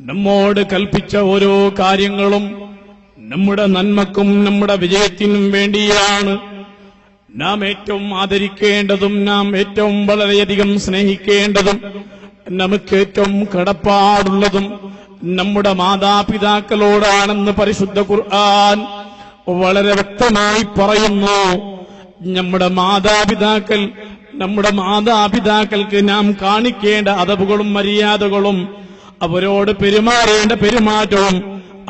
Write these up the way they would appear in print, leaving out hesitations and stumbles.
നമ്മോട് കൽപ്പിച്ച ഓരോ കാര്യങ്ങളും നമ്മുടെ നന്മക്കും നമ്മുടെ വിജയത്തിനും വേണ്ടിയാണ്. നാം ഏറ്റവും ആദരിക്കേണ്ടതും നാം ഏറ്റവും വളരെയധികം സ്നേഹിക്കേണ്ടതും നമുക്ക് ഏറ്റവും കടപ്പാടുള്ളതും നമ്മുടെ മാതാപിതാക്കളോടാണെന്ന് പരിശുദ്ധ ഖുർആൻ വളരെ വ്യക്തമായി പറയുന്നു. നമ്മുടെ മാതാപിതാക്കൾക്ക് നാം കാണിക്കേണ്ട അദബുകളും മര്യാദകളും അവരോട് പെരുമാറേണ്ട പെരുമാറ്റവും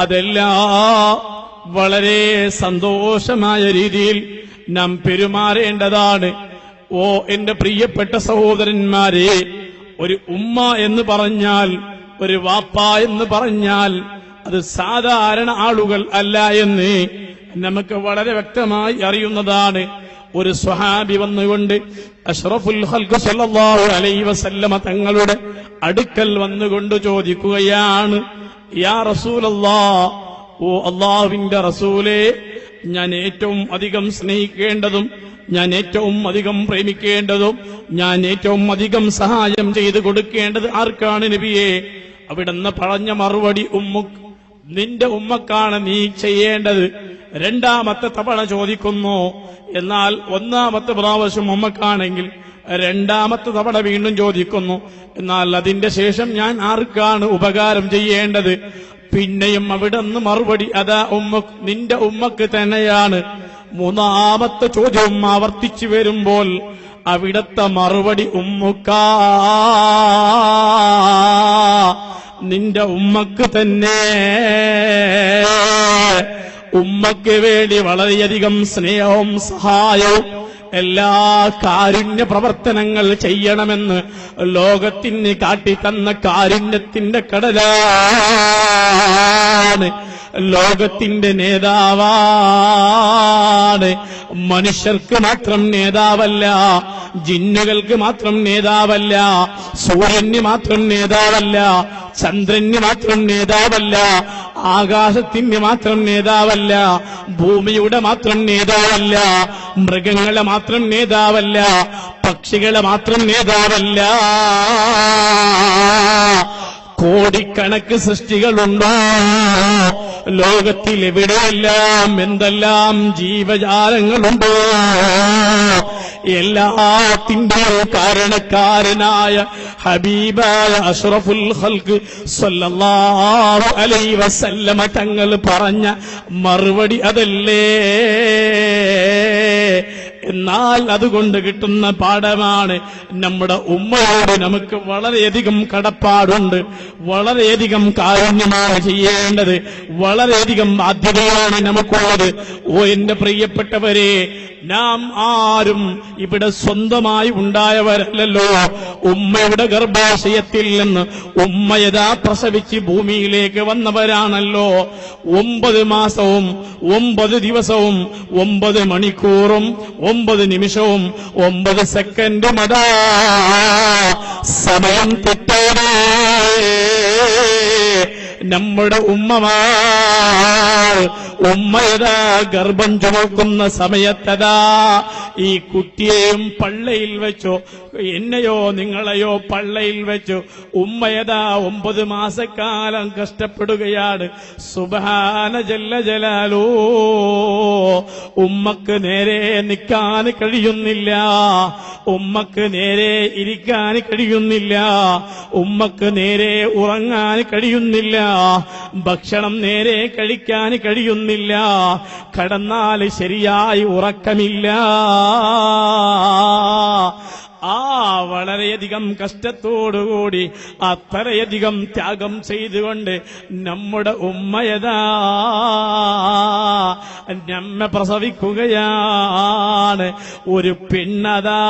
അതെല്ലാം വളരെ സന്തോഷമായ രീതിയിൽ നാം പെരുമാറേണ്ടതാണ്. ഓ എന്റെ പ്രിയപ്പെട്ട സഹോദരന്മാരെ, ഒരു ഉമ്മ എന്ന് പറഞ്ഞാൽ, ഒരു വാപ്പ എന്ന് പറഞ്ഞാൽ അത് സാധാരണ ആളുകൾ അല്ല എന്ന് നമുക്ക് വളരെ വ്യക്തമായി അറിയുന്നതാണ്. ഒരു സ്വഹാബി വന്നുകൊണ്ട് അഷ്റഫുൽ ഖൽഖ് സല്ലല്ലാഹു അലൈഹി വസല്ലമ തങ്ങളുടെ അടുക്കൽ വന്നുകൊണ്ട് ചോദിക്കുകയാണ്, യാ റസൂലല്ലാഹ്, ഓ അല്ലാഹുവിന്റെ റസൂലേ, ഞാൻ ഏറ്റവും അധികം സ്നേഹിക്കേണ്ടതും ഞാൻ ഏറ്റവും അധികം പ്രേമിക്കേണ്ടതും ഞാൻ ഏറ്റവും അധികം സഹായം ചെയ്തു കൊടുക്കേണ്ടത് ആർക്കാണ് നബിയേ? അവിടുന്ന് പറഞ്ഞ മറുപടി, നിന്റെ ഉമ്മക്കാണ് നീ ചെയ്യേണ്ടത്. രണ്ടാമത്തെ തവണ ചോദിക്കുന്നു. എന്നാൽ ഒന്നാമത്തെ പ്രാവശ്യം ഉമ്മക്കാണെങ്കിൽ രണ്ടാമത്തെ തവണ വീണ്ടും ചോദിക്കുന്നു. എന്നാൽ അതിന്റെ ശേഷം ഞാൻ ആർക്കാണ് ഉപകാരം ചെയ്യേണ്ടത്? പിന്നെയും അവിടുന്ന് മറുപടി, അതാ നിന്റെ ഉമ്മക്ക് തന്നെയാണ്. മൂന്നാമത്തെ ചോദ്യം ആവർത്തിച്ചു വരുമ്പോൾ അവിടത്തെ മറുപടി, നിന്റെ ഉമ്മക്ക് തന്നെ. ഉമ്മക്ക് വേണ്ടി വളരെയധികം സ്നേഹവും സഹായവും എല്ലാ കാരുണ്യ പ്രവർത്തനങ്ങൾ ചെയ്യണമെന്ന് ലോകത്തിന് കാട്ടിത്തന്ന കാരുണ്യത്തിന്റെ കടലാണ്. ലോകത്തിന്റെ നേതാവാണ്. മനുഷ്യർക്ക് മാത്രം നേതാവല്ല, ജിന്നുകൾക്ക് മാത്രം നേതാവല്ല, സൂര്യന് മാത്രം നേതാവല്ല, ചന്ദ്രന് മാത്രം നേതാവല്ല, ആകാശത്തിന് മാത്രം നേതാവല്ല, ഭൂമിയുടെ മാത്രം നേതാവല്ല, മൃഗങ്ങളെ മാത്രം നേതാവല്ല, പക്ഷികളെ മാത്രം നേതാവല്ല. കോടിക്കണക്ക് സൃഷ്ടികളുണ്ടോ ലോകത്തിൽ? എവിടെയെല്ലാം എന്തെല്ലാം ജീവജാലങ്ങളുണ്ടോ? എല്ലാത്തിന്റെയും കാരണക്കാരനായ ഹബീബായ അഷ്റഫുൽ ഖൽഖ് സ്വല്ലല്ലാഹു അലൈഹി വസല്ലമ തങ്ങൾ പറഞ്ഞ മറുപടി അതല്ലേ? എന്നാൽ അതുകൊണ്ട് കിട്ടുന്ന പാഠമാണ്, നമ്മുടെ ഉമ്മയോട് നമുക്ക് വളരെയധികം കടപ്പാടുണ്ട്, വളരെയധികം കാരുണ്യമാണ് ചെയ്യേണ്ടത്, വളരെയധികം ബാധ്യതയാണ് നമുക്കുള്ളത്. ഓ എന്റെ പ്രിയപ്പെട്ടവരെ, നാം ആരും ഇവിടെ സ്വന്തമായി ഉണ്ടായവരല്ലല്ലോ. ഉമ്മയുടെ ഗർഭാശയത്തിൽ നിന്ന് ഉമ്മയതാ പ്രസവിച്ച് ഭൂമിയിലേക്ക് വന്നവരാണല്ലോ. 9 മാസവും 9 ദിവസവും 9 മണിക്കൂറും 9 നിമിഷവും 9 സെക്കൻഡും അതാ സമയം തെറ്റാതെ നമ്മുടെ ഉമ്മയതാ ഗർഭം ചുമക്കുന്ന സമയത്തതാ ഈ കുട്ടിയെയും പള്ളയിൽ വെച്ചോ, എന്നെയോ നിങ്ങളെയോ പള്ളയിൽ വെച്ചു ഉമ്മയതാ 9 മാസക്കാലം കഷ്ടപ്പെടുകയാണ്. സുബ്ഹാന ജല്ല ജലാലോ, ഉമ്മക്ക് നേരെ നിൽക്കാൻ കഴിയുന്നില്ല, ഉമ്മക്ക് നേരെ ഇരിക്കാൻ കഴിയുന്നില്ല, ഉമ്മക്ക് നേരെ ഉറങ്ങാൻ കഴിയുന്നില്ല, ഭക്ഷണം നേരെ കഴിക്കാൻ കഴിയുന്നില്ല, കടന്നാൽ ശരിയായി ഉറക്കമില്ല. വളരെയധികം കഷ്ടത്തോടുകൂടി അത്രയധികം ത്യാഗം ചെയ്തുകൊണ്ട് നമ്മുടെ ഉമ്മയതാ നമ്മെ പ്രസവിക്കുകയാണ്. ഒരു പെണ്ണതാ,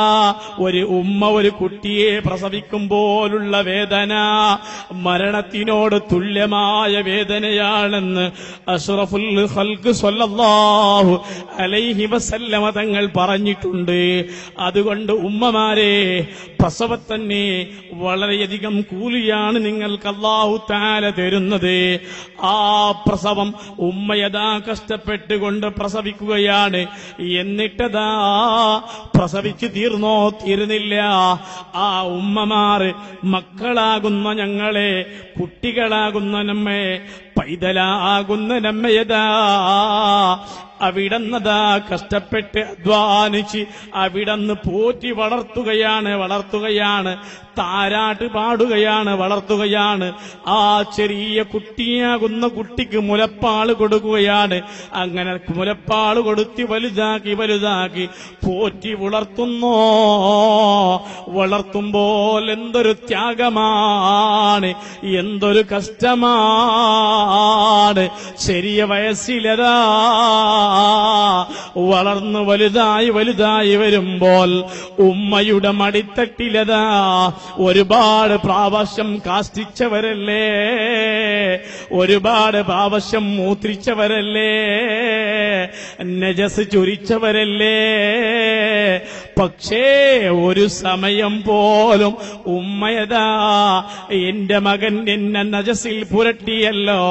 ഒരു ഉമ്മ ഒരു കുട്ടിയെ പ്രസവിക്കുമ്പോലുള്ള വേദന മരണത്തിനോട് തുല്യമായ വേദനയാണെന്ന് അഷ്റഫുൽ ഖൽഖ് സ്വല്ലല്ലാഹു അലൈഹി വസല്ലമ തങ്ങൾ പറഞ്ഞിട്ടുണ്ട്. അതുകൊണ്ട് ഉമ്മമാരെ ഉമ്മമാരെ, പ്രസവത്തന്നെ വളരെയധികം കൂലിയാണ് നിങ്ങൾക്ക് അല്ലാഹു തആല തരുന്നത്. ആ പ്രസവം ഉമ്മയതാ കഷ്ടപ്പെട്ടുകൊണ്ട് പ്രസവിക്കുകയാണ്. എന്നിട്ടതാ പ്രസവിച്ചു തീർന്നോ? തീർന്നില്ല. ആ ഉമ്മമാർ മക്കളാകുന്ന ഞങ്ങളെ, കുട്ടികളാകുന്ന നമ്മെ, പൈതലാകുന്ന നമ്മയതാ അവിടന്നതാ കഷ്ടപ്പെട്ട് അധ്വാനിച്ച് അവിടന്ന് പോറ്റി വളർത്തുകയാണ്, താരാട്ട് പാടുകയാണ്, വളർത്തുകയാണ്. ആ ചെറിയ കുട്ടിയാകുന്ന കുട്ടിക്ക് മുലപ്പാല് കൊടുക്കുകയാണ്. അങ്ങനെ മുലപ്പാല് കൊടുത്തി വലുതാക്കി പോറ്റി വളർത്തുമ്പോൾ എന്തൊരു ത്യാഗമാണ്, എന്തൊരു കഷ്ടമാണ്. ചെറിയ വയസ്സിലതാ വളർന്നു വലുതായി വരുമ്പോൾ ഉമ്മയുടെ മടിത്തട്ടിലതാ ഒരുപാട് പ്രാവശ്യം കാഷ്ടിച്ചവരല്ലേ, ഒരുപാട് പ്രാവശ്യം മൂത്രിച്ചവരല്ലേ, നജസ് ചൊരിച്ചവരല്ലേ. പക്ഷേ ഒരു സമയം പോലും ഉമ്മയതാ എന്റെ മകൻ എന്നെ നജസിൽ പുരട്ടിയല്ലോ,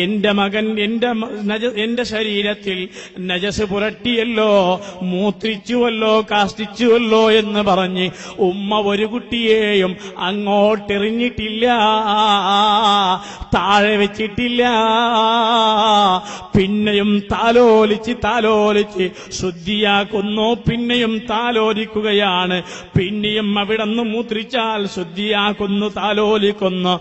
എന്റെ മകൻ എന്റെ ശരീരത്തിൽ നജസ് പുരട്ടിയല്ലോ, മൂത്രിച്ചുവല്ലോ, കാഷ്ടിച്ചുവല്ലോ എന്ന് പറഞ്ഞ് ഉമ്മ ഒരു കുട്ടിയെയും അങ്ങോട്ടെറിഞ്ഞിട്ടില്ല, താഴെ വെച്ചിട്ടില്ല. പിന്നെയും താലോലിച്ച് ശുദ്ധിയാക്കുന്നു, പിന്നെയും താലോലിക്കുകയാണ്, പിന്നെയും അവിടുന്ന് മൂത്രിച്ചാൽ ശുദ്ധിയാക്കുന്നു, താലോലിക്കുന്നു.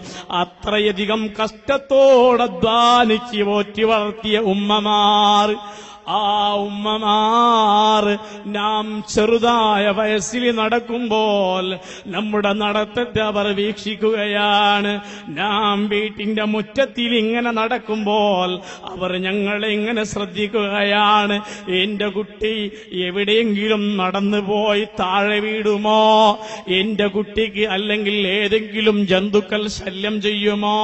അത്രയധികം കഷ്ടത്തോടെ അധ്വാനിച്ച് പോറ്റി വളർത്തിയ ഉമ്മമാർ, ആ ഉമ്മമാർ നാം ചെറുതായ വയസ്സിൽ നടക്കുമ്പോൾ നമ്മുടെ നടത്തത്തെ അവർ വീക്ഷിക്കുകയാണ്. നാം വീട്ടിന്റെ മുറ്റത്തിൽ ഇങ്ങനെ നടക്കുമ്പോൾ അവർ ഞങ്ങളെ ഇങ്ങനെ ശ്രദ്ധിക്കുകയാണ്. എന്റെ കുട്ടി എവിടെയെങ്കിലും നടന്നു പോയി താഴെ വീടുമോ, എന്റെ കുട്ടിക്ക് അല്ലെങ്കിൽ ഏതെങ്കിലും ജന്തുക്കൾ ശല്യം ചെയ്യുമോ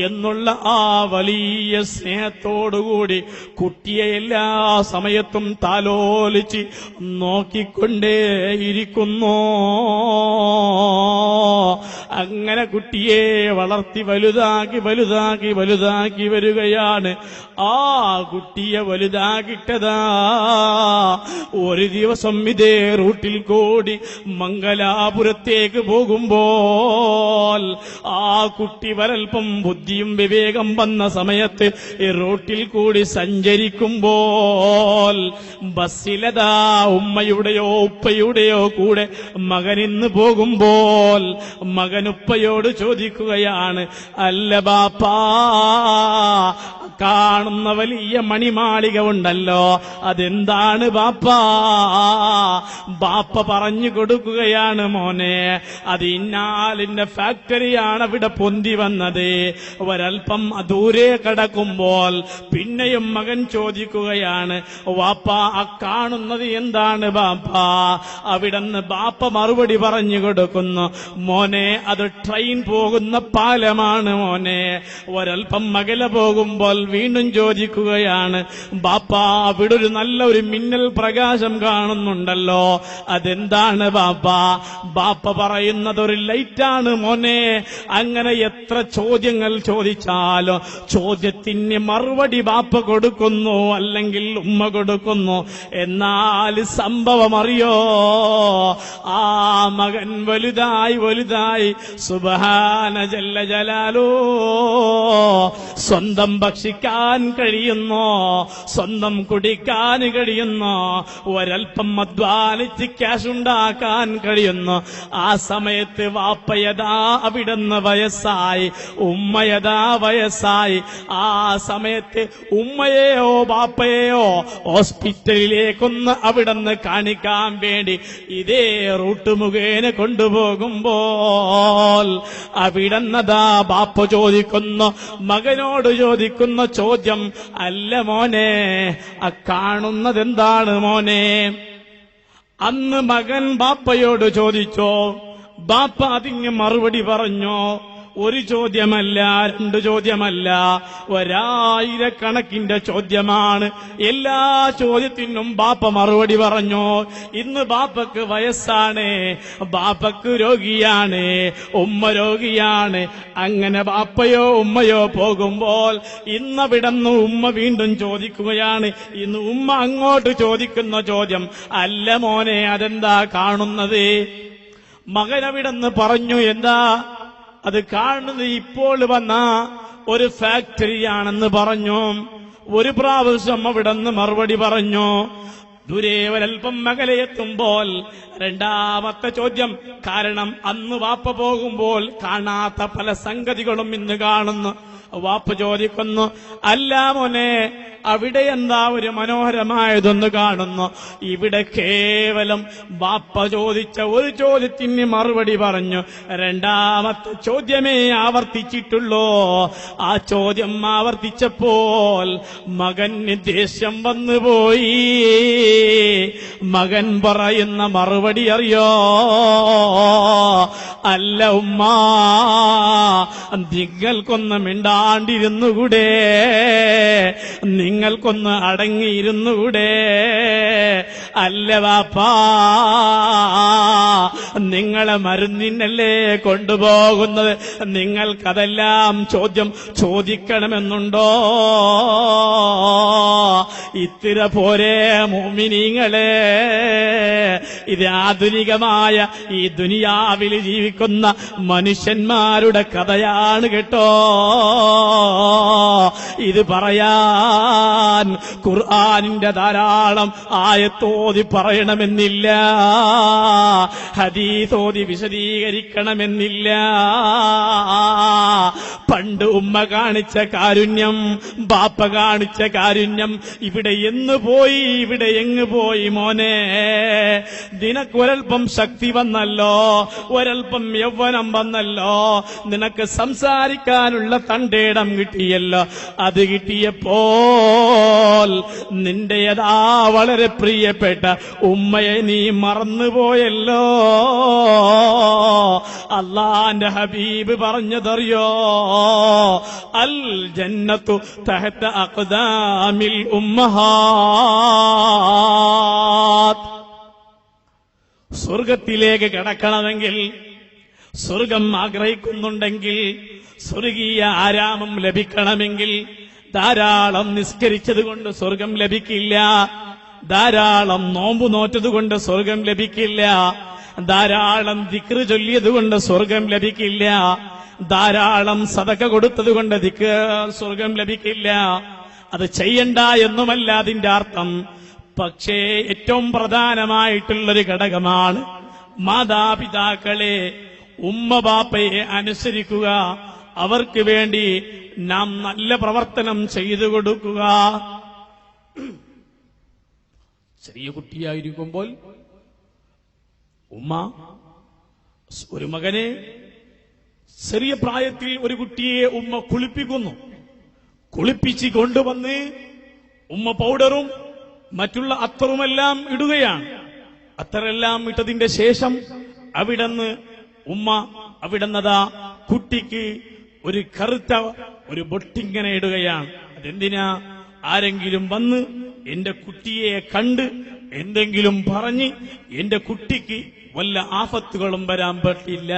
എന്നുള്ള ആ വലിയ സ്നേഹത്തോടുകൂടി കുട്ടിയെ എല്ലാ സമയത്തും താലോലിച്ച് നോക്കിക്കൊണ്ടേയിരിക്കുന്നു. അങ്ങനെ കുട്ടിയെ വളർത്തി വലുതാക്കി വരികയാണ്. ആ കുട്ടിയെ വലുതാക്കിട്ടതാ ഒരു ദിവസം ഇതേ റൂട്ടിൽ കൂടി മംഗലാപുരത്തേക്ക് പോകുമ്പോൾ ആ കുട്ടി വരൽപ്പം ബുദ്ധിയും വിവേകം വന്ന സമയത്ത് ഈ റൂട്ടിൽ കൂടി സഞ്ചരിക്കുമ്പോൾ ബസ്സിലതാ ഉമ്മയുടെയോ ഉപ്പയുടെയോ കൂടെ മകനിന്ന് പോകുമ്പോൾ മകനുപ്പയോട് ചോദിക്കുകയാണ്, അല്ല ബാപ്പാ, കാണുന്ന വലിയ മണിമാളിക ഉണ്ടല്ലോ, അതെന്താണ് ബാപ്പാ? ബാപ്പ പറഞ്ഞു കൊടുക്കുകയാണ്, മോനെ, അത് ഇന്നാലിന്റെ ഫാക്ടറിയാണ് അവിടെ പൊന്തി വന്നത്. ഒരൽപ്പം ദൂരെ കടക്കുമ്പോൾ പിന്നെയും മകൻ ചോദിക്കുകയാണ്, വാപ്പാ, ആ കാണുന്നത് എന്താണ് ബാപ്പാ? അവിടുന്ന് ബാപ്പ മറുപടി പറഞ്ഞു കൊടുക്കുന്നു, മോനെ, അത് ട്രെയിൻ പോകുന്ന പാലമാണ് മോനെ. ഒരൽപ്പം മകല പോകുമ്പോൾ വീണ്ടും ചോദിക്കുകയാണ്, ബാപ്പാ, അവിടെ ഒരു നല്ല ഒരു മിന്നൽ പ്രകാശം കാണുന്നുണ്ടല്ലോ, അതെന്താണ് ബാപ്പാ? ബാപ്പ പറയുന്നത് ഒരു ലൈറ്റാണ് മോനെ. അങ്ങനെ എത്ര ചോദ്യങ്ങൾ ചോദിച്ചാലോ ചോദ്യത്തിന് മറുപടി ബാപ്പ കൊടുക്കുന്നു, അല്ലെങ്കിൽ ഉമ്മ കൊടുക്കുന്നു. എന്നാൽ സംഭവം അറിയോ? ആ മകൻ വലുതായി സുബ്ഹാന ജല്ല ജലാലോ സ്വന്തം ഭക്ഷിക്കാൻ കഴിയുന്നോ, സ്വന്തം കുടിക്കാൻ കഴിയുന്നോ, ഒരൽപ്പം അധ്വാനിച്ച് ക്യാഷ് ഉണ്ടാക്കാൻ കഴിയുന്നു. ആ സമയത്ത് വാപ്പയതാ അവിടുന്ന് വയസ്സായി, ഉമ്മയതാ വയസ്സായി. ആ സമയത്ത് ഉമ്മയെയോ ബാപ്പയെയോ ഹോസ്പിറ്റലിലേക്കൊന്ന് അവിടുന്ന് കാണിക്കാൻ വേണ്ടി ഇതേ റൂട്ട് മുഖേന കൊണ്ടുപോകുമ്പോൾ അവിടുന്നതാ ബാപ്പ ചോദിക്കുന്നു, മകനോട് ചോദിക്കുന്ന ചോദ്യം, അല്ല മോനെ, ആ കാണുന്നതെന്താണ് മോനെ? അന്ന് മകൻ ബാപ്പയോട് ചോദിച്ചോ, ബാപ്പ അതിന് മറുപടി പറഞ്ഞോ, ഒരു ചോദ്യമല്ല, 2 ചോദ്യമല്ല, 1000കണക്കിന്റെ ചോദ്യമാണ്. എല്ലാ ചോദ്യത്തിനും ബാപ്പ മറുപടി പറഞ്ഞു. ഇന്ന് ബാപ്പക്ക് വയസ്സാണ്, ബാപ്പക്ക് രോഗിയാണ്, ഉമ്മ രോഗിയാണ്. അങ്ങനെ ബാപ്പയോ ഉമ്മയോ പോകുമ്പോൾ ഇന്നവിടന്ന് ഉമ്മ വീണ്ടും ചോദിക്കുകയാണ്. ഇന്ന് ഉമ്മ അങ്ങോട്ട് ചോദിക്കുന്ന ചോദ്യം, അല്ല മോനെ അതെന്താ കാണുന്നത്? മകനവിടെന്ന് പറഞ്ഞു, എന്താ അത് കാണുന്നത്? ഇപ്പോൾ വന്ന ഒരു ഫാക്ടറിയാണെന്ന് പറഞ്ഞു. ഒരു പ്രാവശ്യം അവിടെന്ന് മറുപടി പറഞ്ഞു. ദൂരെ ഒരൽപ്പം മകലെത്തുമ്പോൾ 2ാമത്തെ ചോദ്യം. കാരണം അന്ന് വാപ്പ പോകുമ്പോൾ കാണാത്ത പല സംഗതികളും ഇന്ന് കാണുന്നു. വാപ്പ ചോദിക്കുന്നു, അല്ല മോനെ അവിടെ എന്താ ഒരു മനോഹരമായതൊന്ന് കാണുന്നു? ഇവിടെ കേവലം വാപ്പ ചോദിച്ച ഒരു ചോദ്യത്തിന് മറുപടി പറഞ്ഞു. 2ാമത്തെ ചോദ്യമേ ആവർത്തിച്ചിട്ടുള്ളൂ. ആ ചോദ്യം ആവർത്തിച്ചപ്പോൾ മകന് ദേഷ്യം വന്നുപോയി. മകൻ പറയുന്ന മറുപടി അറിയോ? അല്ല ഉമ്മ, നിങ്ങൾക്കൊന്ന് മിണ്ടാണ്ടിരുന്നുകൂടെ? നിങ്ങൾക്കൊന്ന് അടങ്ങിയിരുന്നുകൂടെ? അല്ല വാപ്പാ, നിങ്ങളെ മരുന്നിനല്ലേ കൊണ്ടുപോകുന്നത്, നിങ്ങൾക്കതെല്ലാം ചോദിക്കണമെന്നുണ്ടോ? ഇത്തിര പോരെ മുഅ്മിനീങ്ങളെ? ഇത് ആധുനികമായ ഈ ദുനിയാവിൽ ജീവിക്കുന്ന മനുഷ്യന്മാരുടെ കഥയാണ് കേട്ടോ. ഇത് പറയാൻ ഖുർആനിന്റെ ധാരാളം ആയത്തോതി പറയണമെന്നില്ല, ഹദീസോതി വിശദീകരിക്കണമെന്നില്ല. പണ്ട് ഉമ്മ കാണിച്ച കാരുണ്യം, ബാപ്പ കാണിച്ച കാരുണ്യം ഇവിടെ എന്ന് പോയി, ഇവിടെ എങ്ങ് പോയി മോനെ? നിനക്കൊരൽപ്പം ശക്തി വന്നല്ലോ, ഒരൽപ്പം യൗവനം വന്നല്ലോ, നിനക്ക് സംസാരിക്കാനുള്ള തന്റേടം കിട്ടിയല്ലോ. അത് കിട്ടിയപ്പോൾ നിന്റേതാ വളരെ പ്രിയപ്പെട്ട ഉമ്മയെ നീ മറന്നുപോയല്ലോ. അല്ലാഹുവിന്റെ ഹബീബ് പറഞ്ഞതറിയോ? അൽ ജന്നത്തു തഹത അഖ്ദാമിൽ ഉമ്മഹാത്ത്. സ്വർഗത്തിലേക്ക് കടക്കണമെങ്കിൽ, സ്വർഗം ആഗ്രഹിക്കുന്നുണ്ടെങ്കിൽ, സ്വർഗീയ ആരാമം ലഭിക്കണമെങ്കിൽ ധാരാളം നിസ്കരിച്ചതുകൊണ്ട് സ്വർഗം ലഭിക്കില്ല, ധാരാളം നോമ്പു നോറ്റതുകൊണ്ട് സ്വർഗം ലഭിക്കില്ല, ധാരാളം ദിക്ർ ചൊല്ലിയതുകൊണ്ട് സ്വർഗം ലഭിക്കില്ല, ധാരാളം സദഖ കൊടുത്തതുകൊണ്ട് സ്വർഗം ലഭിക്കില്ല. അത് ചെയ്യണ്ട എന്നുമല്ല അതിന്റെ അർത്ഥം. പക്ഷേ ഏറ്റവും പ്രധാനമായിട്ടുള്ളൊരു ഘടകമാണ് മാതാപിതാക്കളെ, ഉമ്മ ബാപ്പയെ അനുസരിക്കുക, അവർക്ക് വേണ്ടി നാം നല്ല പ്രവർത്തനം ചെയ്തു കൊടുക്കുക. ചെറിയ കുട്ടിയായിരിക്കുമ്പോൾ ഉമ്മ ഒരു മകനെ, ചെറിയ പ്രായത്തിൽ ഒരു കുട്ടിയെ ഉമ്മ കുളിപ്പിക്കുന്നു. കുളിപ്പിച്ച് കൊണ്ടുവന്ന് ഉമ്മ പൗഡറും മറ്റുള്ള അത്തറുമെല്ലാം ഇടുകയാണ്. അത്തറെല്ലാം ഇട്ടതിന്റെ ശേഷം അവിടുന്ന് ഉമ്മ അവിടുന്നതാ കുട്ടിക്ക് ഒരു കറുത്ത ഒരു ബൊട്ടിങ്ങനെ ഇടുകയാണ്. അതെന്തിനാ? ആരെങ്കിലും വന്ന് എന്റെ കുട്ടിയെ കണ്ട് എന്തെങ്കിലും പറഞ്ഞ് എന്റെ കുട്ടിക്ക് വല്ല ആഫത്തുകളും വരാൻ പറ്റില്ല,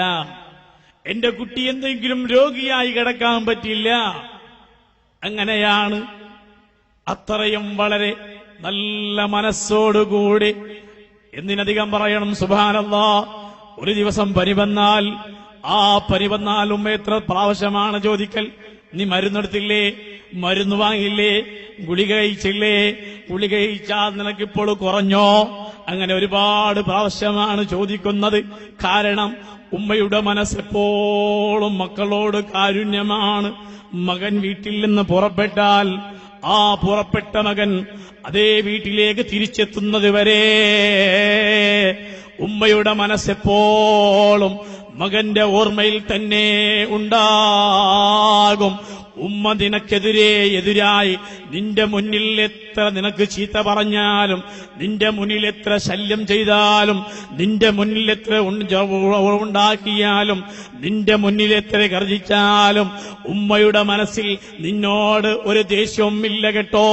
എന്റെ കുട്ടി എന്തെങ്കിലും രോഗിയായി കിടക്കാൻ പറ്റില്ല. അങ്ങനെയാണ്. അത്രയും വളരെ നല്ല മനസ്സോടുകൂടി, എന്തിനധികം പറയണം, സുബ്ഹാനല്ലാഹ്. ഒരു ദിവസം പനി വന്നാൽ, ആ പനി വന്നാൽ ഉമ്മ എത്ര പ്രാവശ്യമാണ് ചോദിക്കൽ? നീ മരുന്നെടുത്തില്ലേ? മരുന്ന് വാങ്ങില്ലേ? ഗുളിക കഴിച്ചില്ലേ? ഗുളിക കഴിച്ചാൽ നിനക്കിപ്പോൾ കുറഞ്ഞോ? അങ്ങനെ ഒരുപാട് പ്രാവശ്യമാണ് ചോദിക്കുന്നത്. കാരണം ഉമ്മയുടെ മനസ്സെപ്പോഴും മക്കളോട് കാരുണ്യമാണ്. മകൻ വീട്ടിൽ നിന്ന് പുറപ്പെട്ടാൽ ആ പുറപ്പെട്ട മകൻ അതേ വീട്ടിലേക്ക് തിരിച്ചെത്തുന്നത് വരെ ഉമ്മയുടെ മനസ്സെപ്പോഴും മകന്റെ ഓർമ്മയിൽ തന്നെ ഉണ്ടാകും. ഉമ്മ എതിരായി നിന്റെ മുന്നിൽ എത്ര നിനക്ക് ചീത്ത പറഞ്ഞാലും, നിന്റെ മുന്നിൽ എത്ര ശല്യം ചെയ്താലും, നിന്റെ മുന്നിൽ എത്ര ഉണ്ടാക്കിയാലും, നിന്റെ മുന്നിൽ എത്ര ഗർജിച്ചാലും ഉമ്മയുടെ മനസ്സിൽ നിന്നോട് ഒരു ദേഷ്യവും ഇല്ല കേട്ടോ.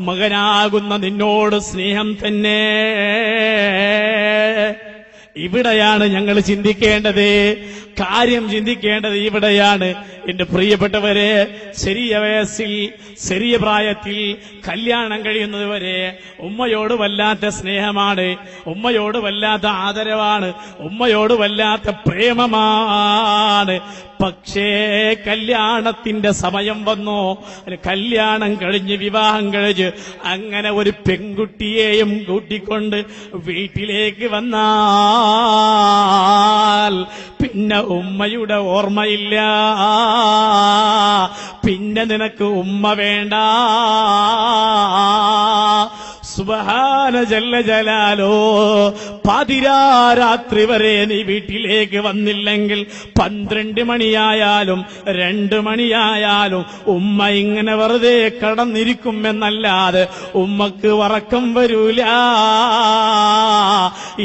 മകനാകുന്ന നിന്നോട് സ്നേഹം തന്നെ. ഇവിടെയാണ് ഞങ്ങൾ ചിന്തിക്കേണ്ടത്, കാര്യം ചിന്തിക്കേണ്ടത് ഇവിടെയാണ്. എന്റെ പ്രിയപ്പെട്ടവരെ, ചെറിയ വയസ്സിൽ ചെറിയ പ്രായത്തിൽ കല്യാണം കഴിയുന്നത് വരെ ഉമ്മയോട് വല്ലാത്ത സ്നേഹമാണ്, ഉമ്മയോട് വല്ലാത്ത ആദരവാണ്, ഉമ്മയോട് വല്ലാത്ത പ്രേമമാണ്. പക്ഷേ കല്യാണത്തിന്റെ സമയം വന്നു, കല്യാണം കഴിഞ്ഞ് വിവാഹം കഴിച്ച് അങ്ങനെ ഒരു പെൺകുട്ടിയെയും കൂട്ടിക്കൊണ്ട് വീട്ടിലേക്ക് വന്നാൽ പിന്നെ ഉമ്മയുടെ ഓർമ്മയില്ല, പിന്നെ നിനക്ക് ഉമ്മ വേണ്ട. സുബ്ഹാന ജല്ല ജലാലോ, പാതിരാത്രി വരെ നീ വീട്ടിലേക്ക് വന്നില്ലെങ്കിൽ 12 മണിയായാലും 2 മണിയായാലും ഉമ്മ ഇങ്ങനെ വെറുതെ കടന്നിരിക്കുമെന്നല്ലാതെ ഉമ്മക്ക് ഉറക്കം വരൂല.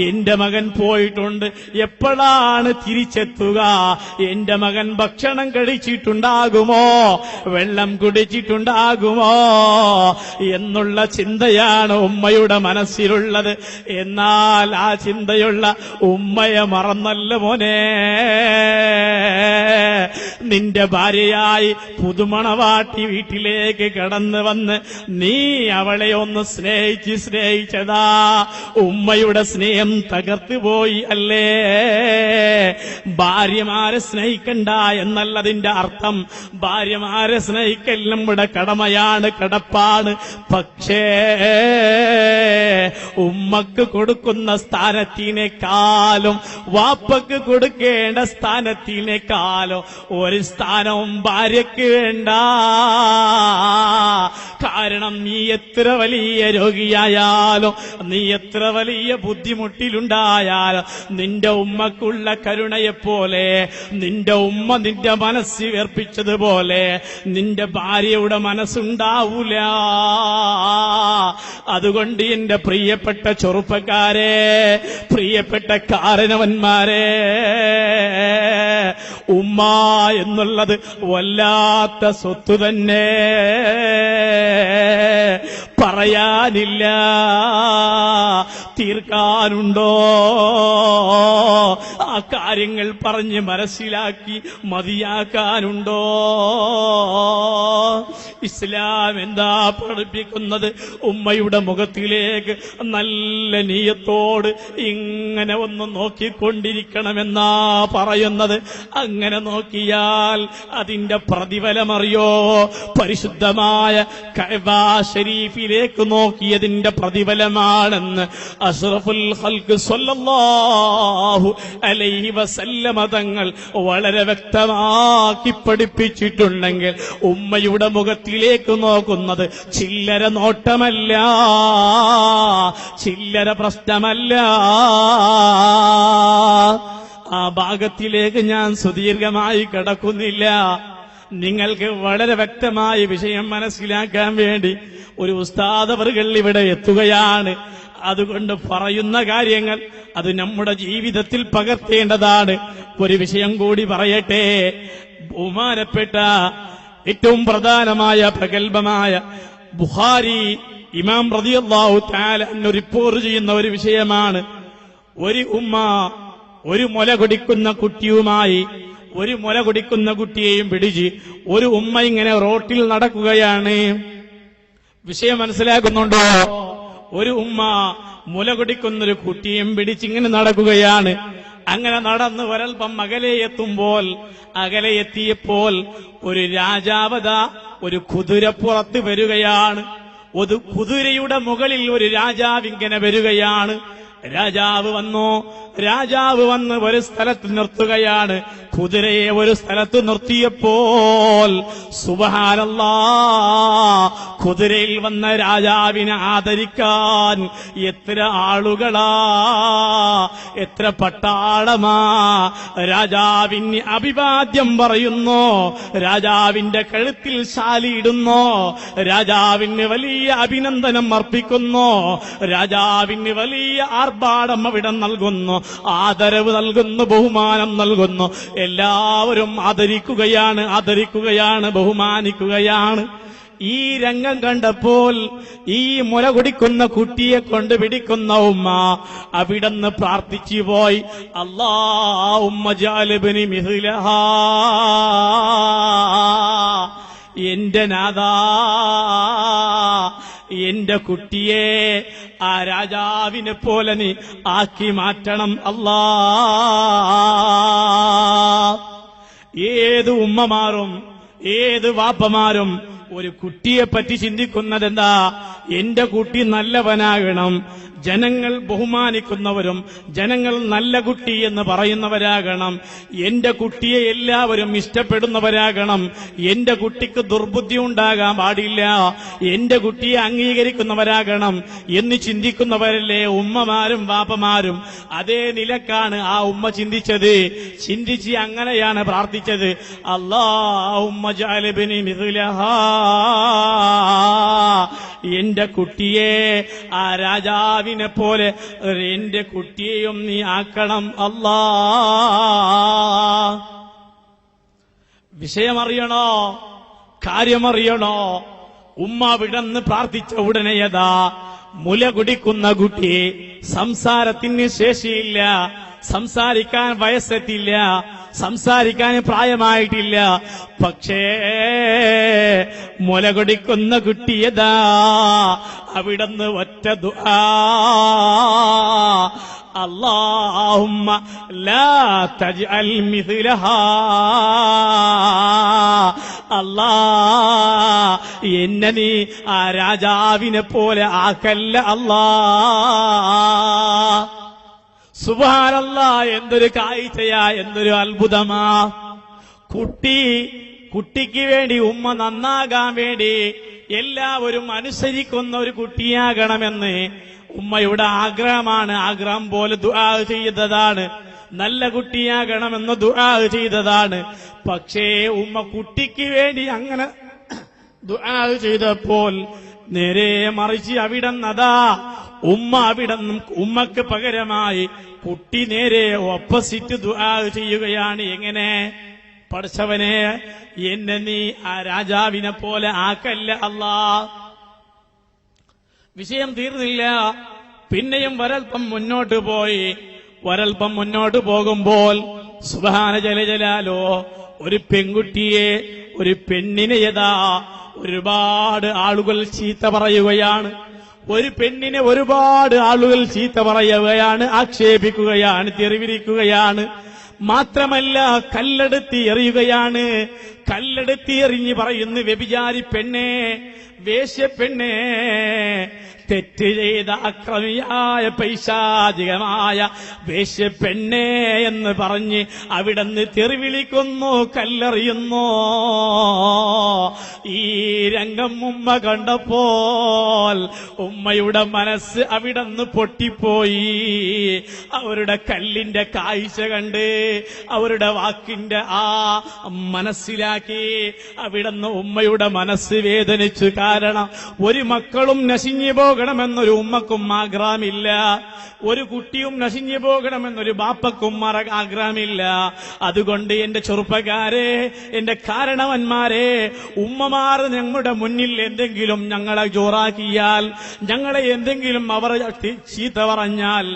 എന്റെ മകൻ പോയിട്ടുണ്ട്, എപ്പോഴാണ് തിരിച്ചെത്തുക? എന്റെ മകൻ ഭക്ഷണം കഴിച്ചിട്ടുണ്ടാകുമോ, വെള്ളം കുടിച്ചിട്ടുണ്ടാകുമോ എന്നുള്ള ചിന്തയാണ് ഉമ്മയുടെ മനസ്സിലുള്ളത്. എന്നാൽ ആ ചിന്തയുള്ള ഉമ്മയെ മറന്നല്ല മോനെ. നിന്റെ ഭാര്യയായി പുതുമണവാട്ടി വീട്ടിലേക്ക് കടന്നു വന്ന് നീ അവളെ ഒന്ന് സ്നേഹിച്ചതാ ഉമ്മയുടെ സ്നേഹം തകർത്തുപോയി അല്ലേ? ഭാര്യമാരെ സ്നേഹിക്കണ്ട എന്നല്ലതിന്റെ അർത്ഥം. ഭാര്യമാരെ സ്നേഹിക്കൽ നമ്മുടെ കടമയാണ്, കടപ്പാണ്. പക്ഷേ ഉമ്മക്ക് കൊടുക്കുന്ന സ്ഥാനത്തിനേക്കാളും വാപ്പക്ക് കൊടുക്കേണ്ട സ്ഥാനത്തിനേക്കാളും ഒരു സ്ഥാനവും ഭാര്യയ്ക്ക് വേണ്ട. കാരണം നീ എത്ര വലിയ രോഗിയായാലും, നീ എത്ര വലിയ ബുദ്ധിമുട്ടിലുണ്ടായാലും നിന്റെ ഉമ്മക്കുള്ള കരുണയെപ്പോലെ, നിന്റെ ഉമ്മ നിന്റെ മനസ്സ് വേർപ്പിച്ചതുപോലെ നിന്റെ ഭാര്യയുടെ മനസ്സുണ്ടാവൂല. അതുകൊണ്ട് എന്റെ പ്രിയപ്പെട്ട ചെറുപ്പക്കാരെ, പ്രിയപ്പെട്ട കാരണവന്മാരെ, ഉമ്മ എന്നുള്ളത് വല്ലാത്ത സ്വത്ത് തന്നെ, പറയാനില്ല. തീർക്കാനുണ്ടോ? ആ കാര്യങ്ങൾ പറഞ്ഞ് മനസ്സിലാക്കി മതിയാക്കാനുണ്ടോ? ഇസ്ലാം എന്താ പഠിപ്പിക്കുന്നത്? ഉമ്മയുടെ മുഖത്തിലേക്ക് നല്ല നീയത്തോട് ഇങ്ങനെ ഒന്ന് നോക്കിക്കൊണ്ടിരിക്കണമെന്നാ പറയുന്നത്. അങ്ങനെ നോക്കിയാൽ അതിന്റെ പ്രതിഫലമറിയോ? പരിശുദ്ധമായ കഅബ ശരീഫിലേക്ക് നോക്കിയതിന്റെ പ്രതിഫലമാണെന്ന് അഷ്റഫുൽ ഖൽഖ് സ്വല്ലല്ലാഹു അലൈഹി വസല്ലമ തങ്ങൾ വളരെ വ്യക്തമാക്കി പഠിപ്പിച്ചിട്ടുണ്ടെങ്കിൽ ഉമ്മയുടെ മുഖത്തിലേക്ക് നോക്കുന്നത് ചില്ലര നോട്ടമല്ല, ചില്ലര പ്രശ്നമല്ല. ആ ഭാഗത്തിലേക്ക് ഞാൻ സുദീർഘമായി കടക്കുന്നില്ല. നിങ്ങൾക്ക് വളരെ വ്യക്തമായ വിഷയം മനസ്സിലാക്കാൻ വേണ്ടി ഒരു ഉസ്താദ് അവറുകൾ ഇവിടെ എത്തുകയാണ്. അതുകൊണ്ട് പറയുന്ന കാര്യങ്ങൾ അത് നമ്മുടെ ജീവിതത്തിൽ പകർത്തേണ്ടതാണ്. ഒരു വിഷയം കൂടി പറയട്ടെ. ബഹുമാനപ്പെട്ട ഏറ്റവും പ്രധാനമായ പ്രഗൽഭമായ ബുഖാരി ഇമാം റളിയല്ലാഹു തആല അൻഹു റിപ്പോർട്ട് ചെയ്യുന്ന ഒരു വിഷയമാണ്. ഒരു ഉമ്മ ഒരു മുല കുടിക്കുന്ന കുട്ടിയുമായി, ഒരു മുല കുടിക്കുന്ന കുട്ടിയെയും പിടിച്ച് ഒരു ഉമ്മ ഇങ്ങനെ റോട്ടിൽ നടക്കുകയാണ്. വിഷയം മനസ്സിലാക്കുന്നുണ്ടോ? ഒരു ഉമ്മ മുല കുടിക്കുന്നൊരു കുട്ടിയും പിടിച്ചിങ്ങനെ നടക്കുകയാണ്. അങ്ങനെ നടന്ന് ഒരൽപ്പം അകലെ എത്തിയപ്പോൾ ഒരു രാജാവത ഒരു കുതിരപ്പുറത്ത് വരികയാണ്. ഒരു കുതിരയുടെ മുകളിൽ ഒരു രാജാവ് ഇങ്ങനെ വരികയാണ്. രാജാവ് വന്ന് ഒരു സ്ഥലത്ത് നിർത്തുകയാണ്. കുതിരയെ ഒരു സ്ഥലത്ത് നിർത്തിയപ്പോൾ സുബ്ഹാനല്ലാഹ്, കുതിരയിൽ വന്ന രാജാവിനെ ആദരിക്കാൻ എത്ര ആളുകളാ, എത്ര പട്ടാളമാ. രാജാവിന് അഭിവാദ്യം പറയുന്നു, രാജാവിന്റെ കഴുത്തിൽ ശാലിയിടുന്നു, രാജാവിന് വലിയ അഭിനന്ദനം അർപ്പിക്കുന്നു, രാജാവിന് വലിയ ആർഭാടം അവിടെ നൽകുന്നു, ആദരവ് നൽകുന്നു, ബഹുമാനം നൽകുന്നു. എല്ലാവരും ആദരിക്കുകയാണ്, ബഹുമാനിക്കുകയാണ്. ഈ രംഗം കണ്ടപ്പോൾ ഈ മുല കുടിക്കുന്ന കുട്ടിയെ കൊണ്ട് പിടിക്കുന്ന ഉമ്മ അവിടുന്ന് പ്രാർത്ഥിച്ചു പോയി, അല്ലാഹുമ്മ ജഅൽബനി മിസ്ലഹാ, എന്റെ നാഥാ, എന്റെ കുട്ടിയെ ആ രാജാവിനെ പോലെ നീ ആക്കി മാറ്റണം അല്ലാ. ഏത് ഉമ്മമാരും ഏത് വാപ്പമാരും ഒരു കുട്ടിയെപ്പറ്റി ചിന്തിക്കുന്നതെന്താ? എന്റെ കുട്ടി നല്ലവനാകണം, ജനങ്ങൾ ബഹുമാനിക്കുന്നവരും ജനങ്ങൾ നല്ല കുട്ടി എന്ന് പറയുന്നവരാകണം, എന്റെ കുട്ടിയെ എല്ലാവരും ഇഷ്ടപ്പെടുന്നവരാകണം, എന്റെ കുട്ടിക്ക് ദുർബുദ്ധി ഉണ്ടാകാൻ പാടില്ല, എന്റെ കുട്ടിയെ അംഗീകരിക്കുന്നവരാകണം എന്ന് ചിന്തിക്കുന്നവരല്ലേ ഉമ്മമാരും വാപ്പമാരും. അതേ നിലക്കാണ് ആ ഉമ്മ ചിന്തിച്ച് അങ്ങനെയാണ് പ്രാർത്ഥിച്ചത്, അല്ലാഹുമ്മ ജഅൽബനി മിസ്ലഹാ, എന്റെ കുട്ടിയെ ആ രാജാവിനെ പോലെ എന്റെ കുട്ടിയെയും നീ ആക്കണം അല്ലാ. വിഷയമറിയണോ, കാര്യമറിയണോ? ഉമ്മ വിടന്ന് പ്രാർത്ഥിച്ച ഉടനെയതാ മുല കുടിക്കുന്ന കുട്ടി, സംസാരത്തിന് ശേഷിയില്ല, സംസാരിക്കാൻ വയസ്സെത്തില്ല, സംസാരിക്കാൻ പ്രായമായിട്ടില്ല, പക്ഷേ മുല കുടിക്കുന്ന കുട്ടിയതാ അവിടുന്ന് ഒറ്റ ദുആ, അല്ലാഹുമ്മ ലാ തജ്അൽ മിസ്ലഹാ, അല്ലാ എന്നെ നീ ആ രാജാവിനെ പോലെ ആക്കല്ല അല്ലാ. സുബ്ഹാനല്ലാഹ്, എന്തൊരു കാഴ്ചയാ, എന്തൊരു അത്ഭുതമാ. കുട്ടിക്ക് വേണ്ടി, ഉമ്മ നന്നാകാൻ വേണ്ടി എല്ലാവരും അനുസരിക്കുന്ന ഒരു കുട്ടിയാകണമെന്ന് ഉമ്മയുടെ ആഗ്രഹമാണ്. ആഗ്രഹം പോലെ ദുആ ചെയ്തതാണ്, നല്ല കുട്ടിയാകണമെന്ന് ദുആ ചെയ്തതാണ്. പക്ഷേ ഉമ്മ കുട്ടിക്ക് വേണ്ടി അങ്ങനെ ദുആ ചെയ്തപ്പോൾ നേരെ മറിച്ച് അവിടന്നതാ ഉമ്മക്ക് പകരമായി കുട്ടി നേരെ ഓപ്പോസിറ്റ് ദുആ ചെയ്യുകയാണ്. എങ്ങനെ? പടച്ചവനെ, എന്നെ നീ ആ രാജാവിനെ പോലെ ആക്കല്ല അല്ലാ. വിഷയം തീർന്നില്ല. പിന്നെയും ഒരൽപ്പം മുന്നോട്ട് പോകുമ്പോൾ സുബ്ഹാന ജലജലാലോ, ഒരു പെൺകുട്ടിയെ, ഒരു പെണ്ണിനെ യഥാ ഒരുപാട് ആളുകൾ ചീത്ത പറയുകയാണ്. ഒരു പെണ്ണിനെ ഒരുപാട് ആളുകൾ ചീത്ത പറയുകയാണ്, ആക്ഷേപിക്കുകയാണ്, തെറിവിരിക്കുകയാണ്. മാത്രമല്ല കല്ലെടുത്തി എറിയുകയാണ്. കല്ലെടുത്തി എറിഞ്ഞ് പറയുന്നു, വ്യഭിചാരി പെണ്ണേ, വേശ്യപ്പെണ്ണേ, തെറ്റ് ചെയ്ത അക്രമിയായ പൈശാചികമായ വേശ്യപ്പെണ്ണേ എന്ന് പറഞ്ഞ് അവിടുന്ന് തെറിവിളിക്കുന്നു, കല്ലെറിയുന്നു. ഈ രംഗം ഉമ്മ കണ്ടപ്പോൾ ഉമ്മയുടെ മനസ്സ് അവിടുന്ന് പൊട്ടിപ്പോയി. അവരുടെ കല്ലിന്റെ കാഴ്ച കണ്ട് അവരുടെ വാക്കിന്റെ ആ മനസ്സിലാക്കി അവിടുന്ന് ഉമ്മയുടെ മനസ്സ് വേദനിച്ചു. കാരണം ഒരു മക്കളും നശിഞ്ഞു പോകണമെന്നൊരു ഉമ്മക്കും ആഗ്രഹമില്ല, ഒരു കുട്ടിയും നശിഞ്ഞു പോകണമെന്നൊരു ബാപ്പക്കും ആഗ്രഹമില്ല. അതുകൊണ്ട് എന്റെ ചെറുപ്പക്കാരെ, എന്റെ കാരണവന്മാരെ, ഉമ്മമാർ ഞങ്ങളുടെ മുന്നിൽ എന്തെങ്കിലും ഞങ്ങളെ ജോറാക്കിയാൽ, ഞങ്ങളെ എന്തെങ്കിലും അവർ ചീത്ത പറഞ്ഞാൽ,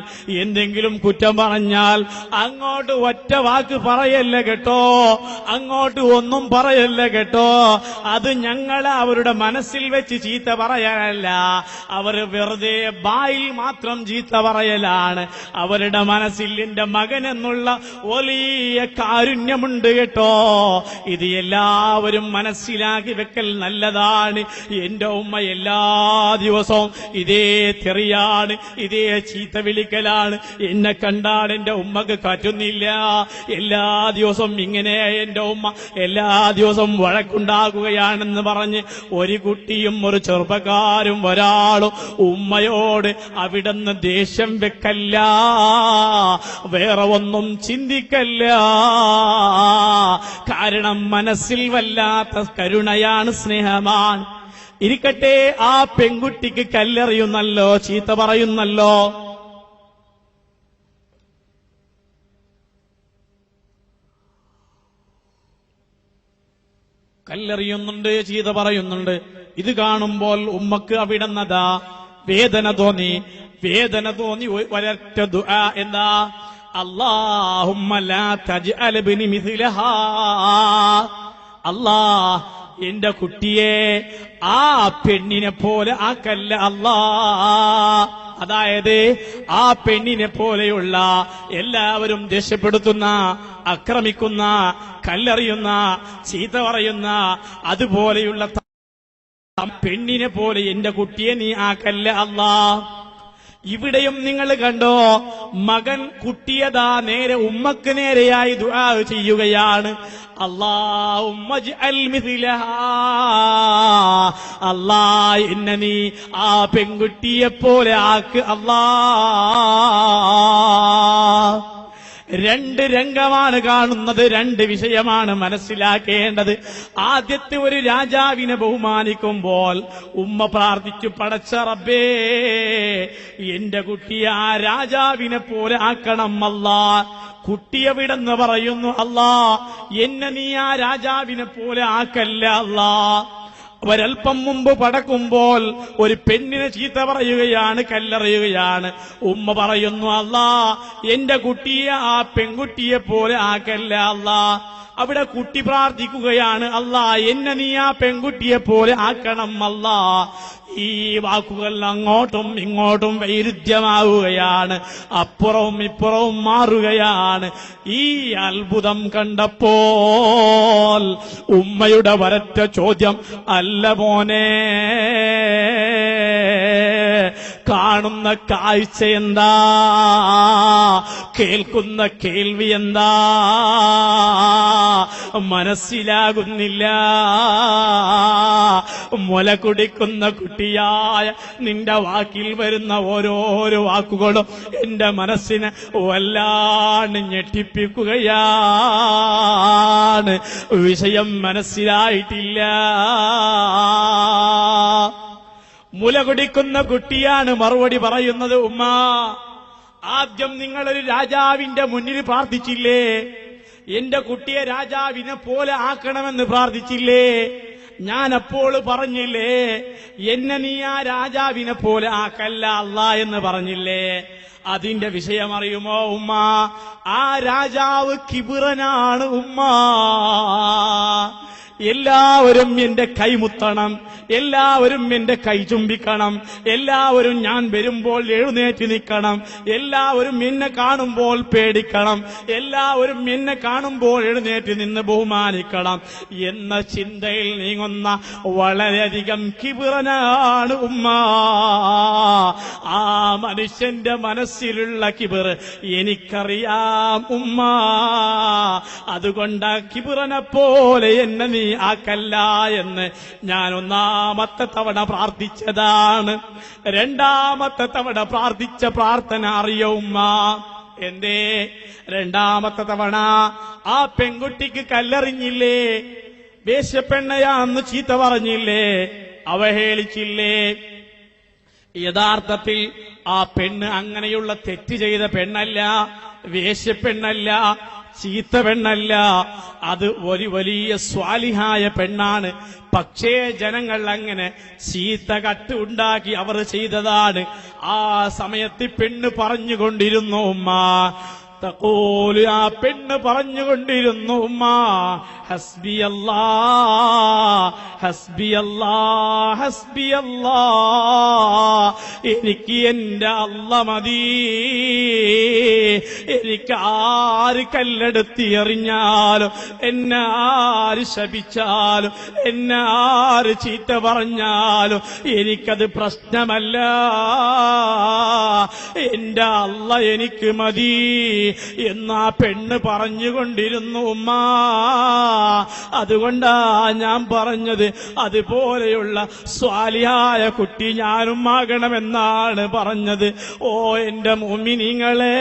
എന്തെങ്കിലും കുറ്റം പറഞ്ഞാൽ അങ്ങോട്ട് ഒറ്റ വാക്ക് പറയല്ല കേട്ടോ, അങ്ങോട്ട് ഒന്നും പറയല്ല കേട്ടോ. അത് ഞങ്ങളെ അവരുടെ മനസ്സിൽ വെച്ച് ചീത്ത പറയാനല്ല, അവർ വെറുതെ ബായിൽ മാത്രം ചീത്ത പറയലാണ്. അവരുടെ മനസ്സിൽ എന്റെ മകൻ എന്നുള്ള വലിയ കാരുണ്യമുണ്ട് കേട്ടോ. ഇത് എല്ലാവരും മനസ്സിലാക്കി വെക്കൽ നല്ലതാണ്. പറഞ്ഞതാണ്. എന്റെ ഉമ്മ എല്ലാ ദിവസവും ഇതേ തെറിയാണ്, ഇതേ ചീത്ത വിളിക്കലാണ്. എന്നെ കണ്ടാൽ എന്റെ ഉമ്മക്ക് പറ്റുന്നില്ല. എല്ലാ ദിവസവും ഇങ്ങനെ എന്റെ ഉമ്മ എല്ലാ ദിവസവും വഴക്കുണ്ടാക്കുകയാണെന്ന് പറഞ്ഞ് ഒരു കുട്ടിയും ഒരു ചെറുപ്പക്കാരും ഒരാളും ഉമ്മയോട് അവിടുന്ന് ദേഷ്യം വെക്കല്ല, വേറെ ഒന്നും ചിന്തിക്കല്ല. കാരണം മനസ്സിൽ വല്ലാത്ത കരുണയാണ്, സ്നേഹമാണ്. ഇരിക്കട്ടെ, ആ പെൺകുട്ടിക്ക് കല്ലെറിയുന്നല്ലോ, ചീത്ത പറയുന്നല്ലോ. കല്ലെറിയുന്നുണ്ട്, ചീത്ത പറയുന്നുണ്ട്. ഇത് കാണുമ്പോൾ ഉമ്മക്ക് അവിടുന്നതാ വേദന തോന്നി. ഒരൊറ്റ ദുആ, എന്താ? അല്ലാഹുമ്മ ലാ തജ്അൽ ബിനി മിസ്ലഹാ. അല്ലാഹ്, എന്റെ കുട്ടിയെ ആ പെണ്ണിനെ പോലെ ആക്കല്ല അല്ലാ. അതായത് ആ പെണ്ണിനെ പോലെയുള്ള എല്ലാവരും ദേഷ്യപ്പെടുത്തുന്ന, ആക്രമിക്കുന്ന, കല്ലെറിയുന്ന, ചീത്ത പറയുന്ന അതുപോലെയുള്ള പെണ്ണിനെ പോലെ എന്റെ കുട്ടിയെ നീ ആക്കല്ല അല്ലാ. ഇവിടെയും നിങ്ങൾ കണ്ടോ, മകൻ കുട്ടിയതാ നേരെ ഉമ്മക്ക് നേരെയായി ദുആ ചെയ്യുകയാണ്. അല്ലാഹുമ്മ ജ്അൽ മിസ്ലഹാ. അല്ലാ, എന്നെ നീ ആ പെൺകുട്ടിയെ പോലെ ആക്ക് അല്ലാ. രണ്ട് രംഗമാണ് കാണുന്നത്, രണ്ട് വിഷയമാണ് മനസ്സിലാക്കേണ്ടത്. ആദ്യത്തെ, ഒരു രാജാവിനെ ബഹുമാനിക്കുമ്പോൾ ഉമ്മ പ്രാർത്ഥിച്ചു, പടച്ച റബ്ബേ, എന്റെ കുട്ടിയെ ആ രാജാവിനെ പോലെ ആക്കണം അല്ലാ. കുട്ടിയെവിടെന്ന് പറയുന്നു, അല്ലാ എന്നെ നീ ആ രാജാവിനെ പോലെ ആക്കല്ല അല്ലാ. ഒരൽപ്പം മുമ്പ് പടക്കുമ്പോൾ ഒരു പെണ്ണിനെ ചീത്ത പറയുകയാണ്, കല്ലെറിയുകയാണ്. ഉമ്മ പറയുന്നു, അല്ലാ എന്റെ കുട്ടിയെ ആ പെൺകുട്ടിയെ പോലെ ആക്കല്ല അല്ലാ. അവിടെ കുട്ടി പ്രാർത്ഥിക്കുകയാണ്, അല്ലാ എന്നെ നീ ആ പെൺകുട്ടിയെ പോലെ ആക്കണം അല്ലാ. ഈ വാക്കുകൾ അങ്ങോട്ടും ഇങ്ങോട്ടും വൈരുദ്ധ്യമാവുകയാണ്, അപ്പുറവും ഇപ്പുറവും മാറുകയാണ്. ഈ അത്ഭുതം കണ്ടപ്പോൾ ഉമ്മയുടെ വരറ്റ ചോദ്യം, അല്ല മോനെ, കാണുന്ന കാഴ്ച എന്താ, കേൾക്കുന്ന കേൾവി എന്താ, മനസ്സിലാകുന്നില്ല. മുല കുടിക്കുന്ന കുട്ടിയായ നിന്റെ വാക്കിൽ വരുന്ന ഓരോരോ വാക്കുകളും എന്റെ മനസ്സിനെ വല്ലാണ്ട് ഞെട്ടിപ്പിക്കുകയാണ്. വിഷയം മനസ്സിലായിട്ടില്ല. മുല കുടിക്കുന്ന കുട്ടിയാണ് മറുപടി പറയുന്നത്, ഉമ്മ ആദ്യം നിങ്ങളൊരു രാജാവിന്റെ മുന്നിൽ പ്രാർത്ഥിച്ചില്ലേ, എന്റെ കുട്ടിയെ രാജാവിനെ പോലെ ആക്കണമെന്ന് പ്രാർത്ഥിച്ചില്ലേ? ഞാൻ അപ്പോൾ പറഞ്ഞില്ലേ, എന്നെ നീ ആ രാജാവിനെ പോലെ ആക്കല്ല അല്ലാ എന്ന് പറഞ്ഞില്ലേ? അതിന്റെ വിഷയം അറിയുമോ ഉമ്മ? ആ രാജാവ് കിബിറനാണ് ഉമ്മ. എല്ലാവരും എന്റെ കൈമുത്തണം, എല്ലാവരും എന്റെ കൈ ചുംബിക്കണം, എല്ലാവരും ഞാൻ വരുമ്പോൾ എഴുന്നേറ്റ് നിൽക്കണം, എല്ലാവരും എന്നെ കാണുമ്പോൾ പേടിക്കണം, എല്ലാവരും എന്നെ കാണുമ്പോൾ എഴുന്നേറ്റ് നിന്ന് ബഹുമാനിക്കണം എന്ന ചിന്തയിൽ നീങ്ങുന്ന വളരെയധികം കിബിറനാണ് ഉമ്മ. ആ മനുഷ്യന്റെ മനസ്സിലുള്ള കിബിർ എനിക്കറിയാം ഉമ്മ. അതുകൊണ്ട് ആ കിബിറനെ പോലെ എന്നെ നീ ആക്കല്ല എന്ന് ഞാൻ ഒന്നാമത്തെ തവണ പ്രാർത്ഥിച്ചതാണ്. രണ്ടാമത്തെ തവണ പ്രാർത്ഥിച്ച പ്രാർത്ഥന അറിയോ ഉമ്മ? എന്തേ? രണ്ടാമത്തെ തവണ ആ പെൺകുട്ടിക്ക് കല്ലെറിഞ്ഞില്ലേ, വേശ്യപ്പെണ്ണയാന്ന് ചീത്ത പറഞ്ഞില്ലേ, അവഹേളിച്ചില്ലേ? യഥാർത്ഥത്തിൽ ആ പെണ്ണ് അങ്ങനെയുള്ള തെറ്റ് ചെയ്ത പെണ്ണല്ല, വേശ്യപ്പെണ്ണല്ല, ചീത്ത പെണ്ണല്ല. അത് ഒരു വലിയ സ്വാലിഹായ പെണ്ണാണ്. പക്ഷേ ജനങ്ങൾ അങ്ങനെ ചീത്ത കട്ട് ഉണ്ടാക്കി അവർ ചെയ്തതാണ്. ആ സമയത്ത് പെണ്ണ് പറഞ്ഞുകൊണ്ടിരുന്നു ഉമ്മ, തഖൂലു, ആ പെണ്ണ് പറഞ്ഞുകൊണ്ടിരുന്നു ഉമ്മ, ഹസ്ബി അല്ലാ ഹസ്ബിയല്ലാ ഹസ്ബിയല്ലാ, എനിക്ക് എന്റെ അല്ല മതി. എനിക്ക് ആര് കല്ലെടുത്തി എറിഞ്ഞാലും, എന്നെ ആര് ശപിച്ചാലും, എന്നെ ആര് ചീത്ത പറഞ്ഞാലും എനിക്കത് പ്രശ്നമല്ല. എന്റെ അല്ല എനിക്ക് മതി എന്നാ പെണ്ണ് പറഞ്ഞുകൊണ്ടിരുന്നു ഉമ്മ. അതുകൊണ്ടാ ഞാൻ പറഞ്ഞത്, അതുപോലെയുള്ള സ്വാലിഹായ കുട്ടി ഞാനും ആകണമെന്നാണ് പറഞ്ഞത്. ഓ എന്റെ മുഅ്മിനീങ്ങളെ,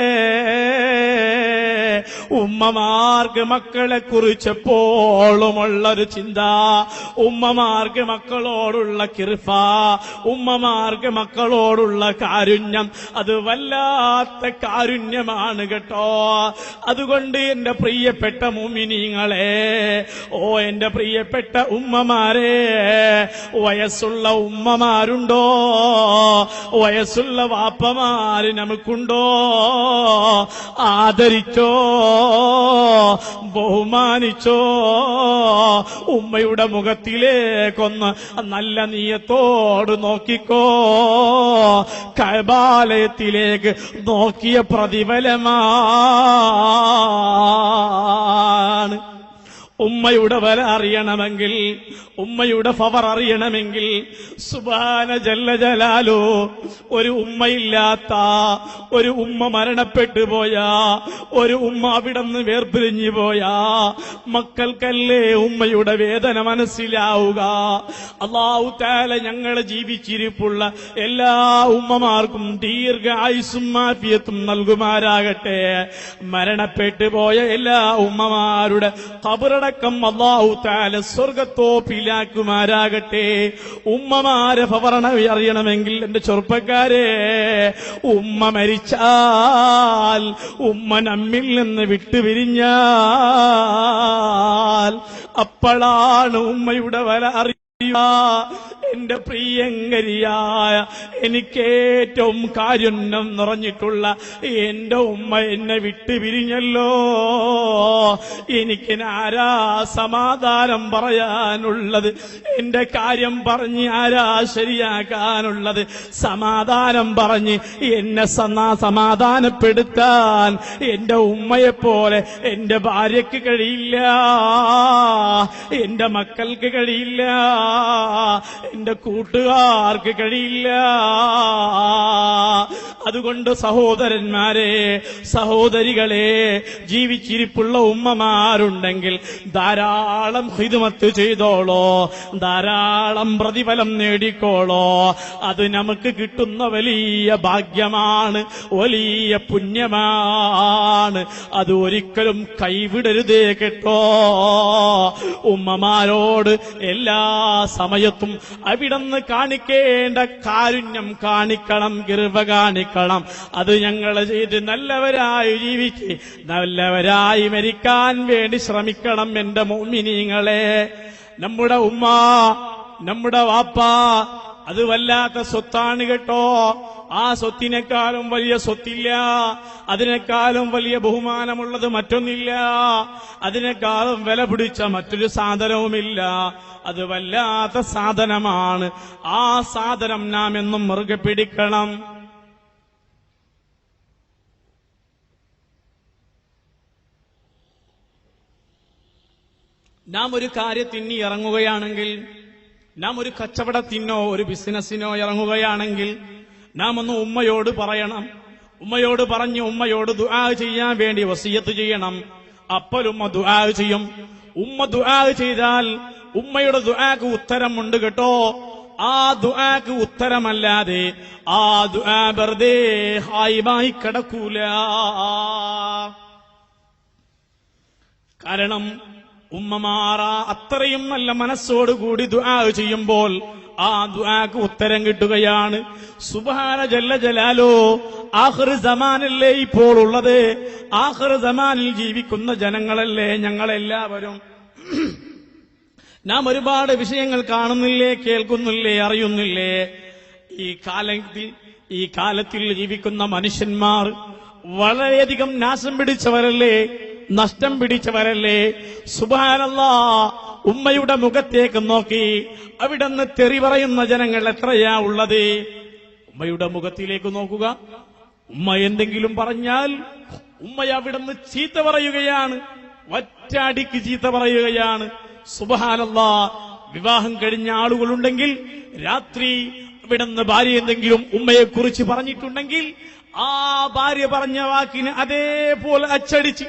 ഉമ്മമാർക്ക് മക്കളെ കുറിച്ചെപ്പോഴുമുള്ളൊരു ചിന്ത, ഉമ്മമാർക്ക് മക്കളോടുള്ള കിർഫ, ഉമ്മമാർക്ക് മക്കളോടുള്ള കാരുണ്യം, അത് വല്ലാത്ത കാരുണ്യമാണ് കേട്ടോ. അതുകൊണ്ട് എന്റെ പ്രിയപ്പെട്ട മുഅ്മിനീങ്ങളെ, ഓ എന്റെ പ്രിയപ്പെട്ട ഉമ്മമാരെ, വയസ്സുള്ള ഉമ്മമാരുണ്ടോ? വയസ്സുള്ള വാപ്പമാര് നമുക്കുണ്ടോ? ആദരിച്ചോ, ബഹുമാനിച്ചോ. ഉമ്മയുടെ മുഖത്തിലേക്കൊന്ന് നല്ല നീയത്തോട് നോക്കിക്കോ. കഅബാലയത്തിലേക്ക് നോക്കിയ പ്രതിഫലമാണ്. ഉമ്മയുടെ വില അറിയണമെങ്കിൽ, ഉമ്മയുടെ പവർ അറിയണമെങ്കിൽ, സുബ്ഹാന ജല്ല ജലാലു, ഒരു ഉമ്മയില്ലാത്ത, ഒരു ഉമ്മ മരണപ്പെട്ടു പോയാ, ഒരു ഉമ്മ അവിടുന്ന് വേർപിരിഞ്ഞു പോയാ മക്കൾക്കല്ലേ ഉമ്മയുടെ വേദന മനസ്സിലാവുക. അല്ലാഹു തആല ഞങ്ങളെ ജീവിച്ചിരിപ്പുള്ള എല്ലാ ഉമ്മമാർക്കും ദീർഘ ആയുസ്സും ആഫിയത്തും നൽകുമാരാകട്ടെ. മരണപ്പെട്ടു പോയ എല്ലാ ഉമ്മമാരുടെ ഖബറടക്കം അല്ലാഹു തആല സ്വർഗ്ഗത്തോപ്പിലാക്കുമാരാകട്ടെ. ഉമ്മമാരെ ഭവരണ അറിയണമെങ്കിൽ എന്റെ ചെറുപ്പക്കാരെ, ഉമ്മ മരിച്ചാൽ, ഉമ്മ നമ്മിൽ നിന്ന് വിട്ടുപിരിഞ്ഞാൽ അപ്പോഴാണ് ഉമ്മയുടെ വില അറിയുക. എന്റെ പ്രിയങ്കരിയായ, എനിക്കേറ്റവും കാരുണ്യം നിറഞ്ഞിട്ടുള്ള എന്റെ ഉമ്മ എന്നെ വിട്ടുപിരിഞ്ഞല്ലോ. എനിക്ക് ആരാ സമാധാനം പറയാനുള്ളത്? എന്റെ കാര്യം പറഞ്ഞ് ആരാ ശരിയാക്കാനുള്ളത്? സമാധാനം പറഞ്ഞ് എന്നെ സമാധാനപ്പെടുത്താൻ എന്റെ ഉമ്മയെപ്പോലെ എന്റെ ഭാര്യയ്ക്ക് കഴിയില്ല, എന്റെ മക്കൾക്ക് കഴിയില്ല, എന്റെ കൂട്ടുകാർക്ക് കഴിയില്ല. അതുകൊണ്ട് സഹോദരന്മാരെ, സഹോദരികളെ, ജീവിച്ചിരിപ്പുള്ള ഉമ്മമാരുണ്ടെങ്കിൽ ധാരാളം ഖിദ്മത്ത് ചെയ്തോളോ, ധാരാളം പ്രതിഫലം നേടിക്കോളോ. അത് നമുക്ക് കിട്ടുന്ന വലിയ ഭാഗ്യമാണ്, വലിയ പുണ്യമാണ്. അത് ഒരിക്കലും കൈവിടരുതേ കേട്ടോ. ഉമ്മമാരോട് എല്ലാ സമയത്തും അവിടുന്ന് കാണിക്കേണ്ട കാരുണ്യം കാണിക്കണം, കിർബ കാണിക്കണം. അത് ഞങ്ങൾ ചെയ്ത് നല്ലവരായി ജീവിച്ച് നല്ലവരായി മരിക്കാൻ വേണ്ടി ശ്രമിക്കണം എന്റെ മുഅ്മിനീങ്ങളെ. നമ്മുടെ ഉമ്മ, നമ്മുടെ വാപ്പ, അത് വല്ലാത്ത സ്വത്താണ് കേട്ടോ. ആ സ്വത്തിനേക്കാളും വലിയ സ്വത്തില്ല, അതിനേക്കാളും വലിയ ബഹുമാനമുള്ളത് മറ്റൊന്നില്ല, അതിനേക്കാളും വില പിടിച്ച മറ്റൊരു സാധനവുമില്ല. അത് വല്ലാത്ത സാധനമാണ്. ആ സാധനം നാം എന്നും മുറുകെ പിടിക്കണം. നാം ഒരു കാര്യത്തിന് ഇറങ്ങുകയാണെങ്കിൽ, നാം ഒരു കച്ചവടത്തിനോ ഒരു ബിസിനസ്സിനോ ഇറങ്ങുകയാണെങ്കിൽ നാം ഒന്ന് ഉമ്മയോട് പറയണം. ഉമ്മയോട് പറഞ്ഞ് ഉമ്മയോട് ദുആ ചെയ്യാൻ വേണ്ടി വസിയത്ത് ചെയ്യണം. അപ്പോൾ ഉമ്മ ദുആ ചെയ്യും. ഉമ്മ ദുആ ചെയ്താൽ ഉമ്മയുടെ ദുആക്ക് ഉത്തരമുണ്ട് കേട്ടോ. ആ ദുആക്ക് ഉത്തരമല്ലാതെ ആ ദുആ വെറുതെ ഹായിമായി കിടക്കൂല. കാരണം ഉമ്മമാർ അത്രയും നല്ല മനസ്സോടുകൂടി ദുആ ചെയ്യുമ്പോൾ ആ ദുആക്ക് ഉത്തരം കിട്ടുകയാണ്. സുബ്ഹാന ജല്ല ജലാലോ, ആഖിർ സമാനല്ലേ ഇപ്പോൾ ഉള്ളത്? ആഖിർ സമാനിൽ ജീവിക്കുന്ന ജനങ്ങളല്ലേ ഞങ്ങളെല്ലാവരും? നാം ഒരുപാട് വിഷയങ്ങൾ കാണുന്നില്ലേ, കേൾക്കുന്നില്ലേ, അറിയുന്നില്ലേ? ഈ കാലത്തിൽ ജീവിക്കുന്ന മനുഷ്യന്മാർ വളരെയധികം നാശം പിടിച്ചവരല്ലേ, നഷ്ടം പിടിച്ചവരല്ലേ? സുബ്ഹാനല്ലാഹ്, ഉമ്മയുടെ മുഖത്തേക്ക് നോക്കി. അവിടുന്ന് തെറി പറയുന്ന ജനങ്ങൾ എത്രയാ ഉള്ളത്? ഉമ്മയുടെ മുഖത്തിലേക്ക് നോക്കുക. ഉമ്മ എന്തെങ്കിലും പറഞ്ഞാൽ ഉമ്മയെ അവിടുന്ന് ചീത്ത പറയുകയാണ്, ഒറ്റയടിക്ക് ചീത്ത പറയുകയാണ്. സുബ്ഹാനല്ലാഹ്. വിവാഹം കഴിഞ്ഞ ആളുകളുണ്ടെങ്കിൽ രാത്രി അവിടുന്ന് ഭാര്യ എന്തെങ്കിലും ഉമ്മയെക്കുറിച്ച് പറഞ്ഞിട്ടുണ്ടെങ്കിൽ ആ ഭാര്യ പറഞ്ഞ വാക്കിന് അതേപോലെ അച്ചടിച്ച്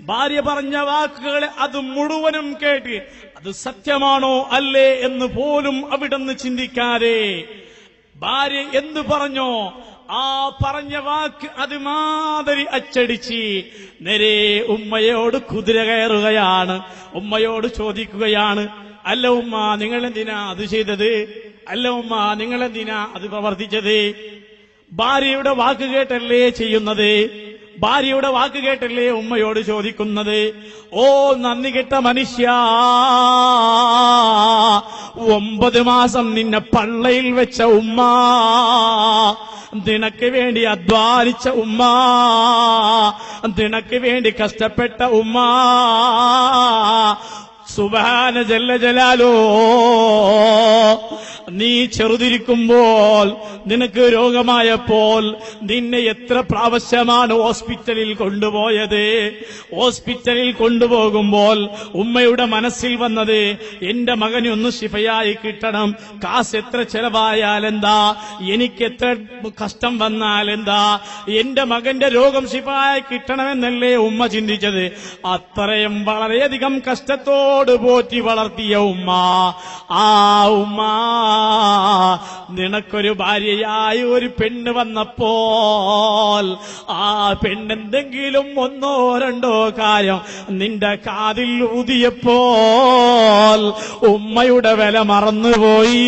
ഭാര്യ പറഞ്ഞ വാക്കുകളെ അത് മുഴുവനും കേട്ട് അത് സത്യമാണോ അല്ലേ എന്ന് പോലും അവിടുന്ന് ചിന്തിക്കാതെ ഭാര്യ എന്തു പറഞ്ഞോ ആ പറഞ്ഞ വാക്ക് അതുമാതിരി അച്ചടിച്ച് നേരെ ഉമ്മയോട് കുതിര കയറുകയാണ്. ഉമ്മയോട് ചോദിക്കുകയാണ്, അല്ല ഉമ്മ നിങ്ങളെന്തിനാ അത് ചെയ്തത്? അല്ല ഉമ്മ നിങ്ങളെന്തിനാ അത് പ്രവർത്തിച്ചത്? ഭാര്യയുടെ വാക്ക് കേട്ടല്ലേ ചെയ്യുന്നത്? ഭാര്യയുടെ വാക്ക് കേട്ടല്ലേ ഉമ്മയോട് ചോദിക്കുന്നത്? ഓ നന്ദി കെട്ട മനുഷ്യ, 9 മാസം നിന്നെ പള്ളയിൽ വെച്ച ഉമ്മ, നിനക്ക് വേണ്ടി അധ്വാനിച്ച ഉമ്മ, നിനക്ക് വേണ്ടി കഷ്ടപ്പെട്ട ഉമ്മ, സുബ്ഹാന ജല്ല ജലാലോ, നീ ചെറുതിരിക്കുമ്പോൾ നിനക്ക് രോഗമായപ്പോൾ നിന്നെ എത്ര പ്രാവശ്യമാണ് ഹോസ്പിറ്റലിൽ കൊണ്ടുപോയത്? ഹോസ്പിറ്റലിൽ കൊണ്ടുപോകുമ്പോൾ ഉമ്മയുടെ മനസ്സിൽ വന്നത് എന്റെ മകനൊന്ന് ശിഫയായി കിട്ടണം, കാശ് എത്ര ചെലവായാൽ എന്താ, എനിക്ക് എത്ര കഷ്ടം വന്നാൽ എന്താ, എന്റെ മകന്റെ രോഗം ശിഫയായി കിട്ടണമെന്നല്ലേ ഉമ്മ ചിന്തിച്ചത്. അത്രയും വളരെയധികം കഷ്ടത്തോട് പോറ്റി വളർത്തിയ ഉമ്മ, ആ ഉമ്മ നിനക്കൊരു ഭാര്യയായി ഒരു പെണ്ണ് വന്നപ്പോൾ ആ പെണ്ണെന്തെങ്കിലും 1 or 2 കാര്യം നിന്റെ കാതിൽ ഊതിയപ്പോൾ ഉമ്മയുടെ വില മറന്നുപോയി,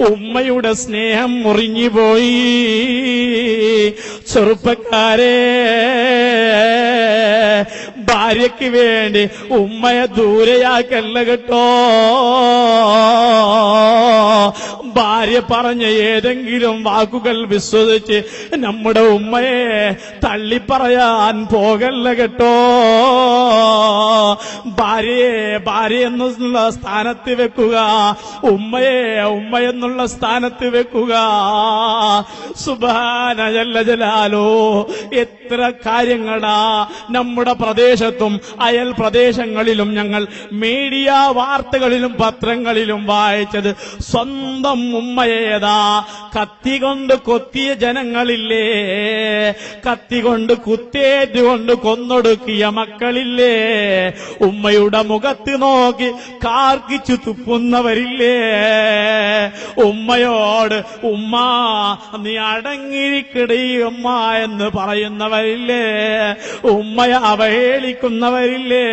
ഉമ്മയുടെ സ്നേഹം മുറിഞ്ഞുപോയി. ചെറുപ്പക്കാരെ, ഭാര്യയ്ക്ക് വേണ്ടി ഉമ്മയെ ദൂരെയാക്കല്ല കേട്ടോ. ഭാര്യ പറഞ്ഞ ഏതെങ്കിലും വാക്കുകൾ വിശ്വസിച്ച് നമ്മുടെ ഉമ്മയെ തള്ളിപ്പറയാൻ പോകല്ല കേട്ടോ. ഭാര്യയെ ഭാര്യ എന്നുള്ള സ്ഥാനത്ത് വെക്കുക, ഉമ്മയെ ഉമ്മ എന്നുള്ള സ്ഥാനത്ത് വെക്കുക. സുബ്ഹാന ജല്ല ജലാലോ, എത്ര കാര്യങ്ങളാ നമ്മുടെ പ്രദേശത്തും അയൽ പ്രദേശങ്ങളിലും ഞങ്ങൾ മീഡിയ വാർത്തകളിലും പത്രങ്ങളിലും വായിച്ചത്. സ്വന്തം ഉമ്മയേതാ കത്തികൊണ്ട് കൊത്തിയ ജനങ്ങളില്ലേ, കത്തികൊണ്ട് കുത്തേറ്റുകൊണ്ട് കൊന്നൊടുക്കിയ മക്കളില്ലേ, ഉമ്മയുടെ മുഖത്ത് നോക്കി കാർക്കിച്ചു തുപ്പുന്നവരില്ലേ, ഉമ്മയോട് ഉമ്മ നീ അടങ്ങിയിരിക്കടി ഉമ്മ എന്ന് പറയുന്നവരില്ലേ, ഉമ്മയെ അവഹേളിക്കുന്നവരില്ലേ,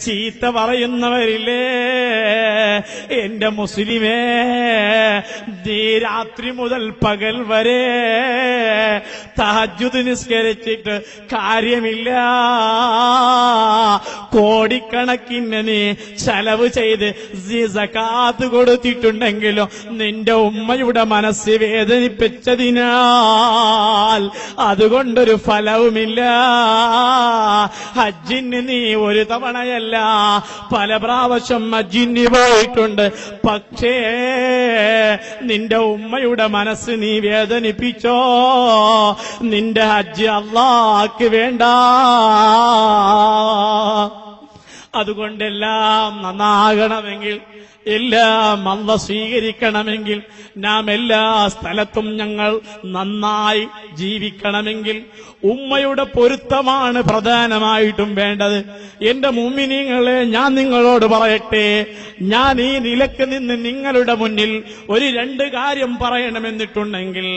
ചീത്ത പറയുന്നവരില്ലേ. എന്റെ മുസ്ലിമേ, നീ രാത്രി മുതൽ പകൽ വരെ തഹജ്ജുദ് നിസ്കരിച്ചിട്ട് കാര്യമില്ല. കോടിക്കണക്കിന് നീ ചെലവ് ചെയ്ത് സകാത്ത് കൊടുത്തിട്ടുണ്ടെങ്കിലും നിന്റെ ഉമ്മയുടെ മനസ്സ് വേദനിപ്പിച്ചതിനാൽ അതുകൊണ്ടൊരു ഫലവുമില്ല. ഹജ്ജിന് നീ ഒരു തവണയല്ല പല പ്രാവശ്യം ഹജ്ജിന് പോയിട്ടുണ്ട്. പക്ഷേ നിന്റെ ഉമ്മയുടെ മനസ്സ് നീ വേദനിപ്പിച്ചോ, നിന്റെ ഹജ്ജ് അല്ലാഹ്ക്ക് വേണ്ട. അതുകൊണ്ടെല്ലാം നന്നാകണമെങ്കിൽ, എല്ലാം അല്ലാഹ് സ്വീകരിക്കണമെങ്കിൽ, നാം എല്ലാ സ്ഥലത്തും ഞങ്ങൾ നന്നായി ജീവിക്കണമെങ്കിൽ ഉമ്മയുടെ പൊരുത്തമാണ് പ്രധാനമായിട്ടും വേണ്ടത്. എന്റെ മുഅ്മിനീങ്ങളെ, ഞാൻ നിങ്ങളോട് പറയട്ടെ, ഞാൻ ഈ നിലക്ക് നിന്ന് നിങ്ങളുടെ മുന്നിൽ ഒരു 2 കാര്യം പറയണമെന്നിട്ടുണ്ടെങ്കിൽ,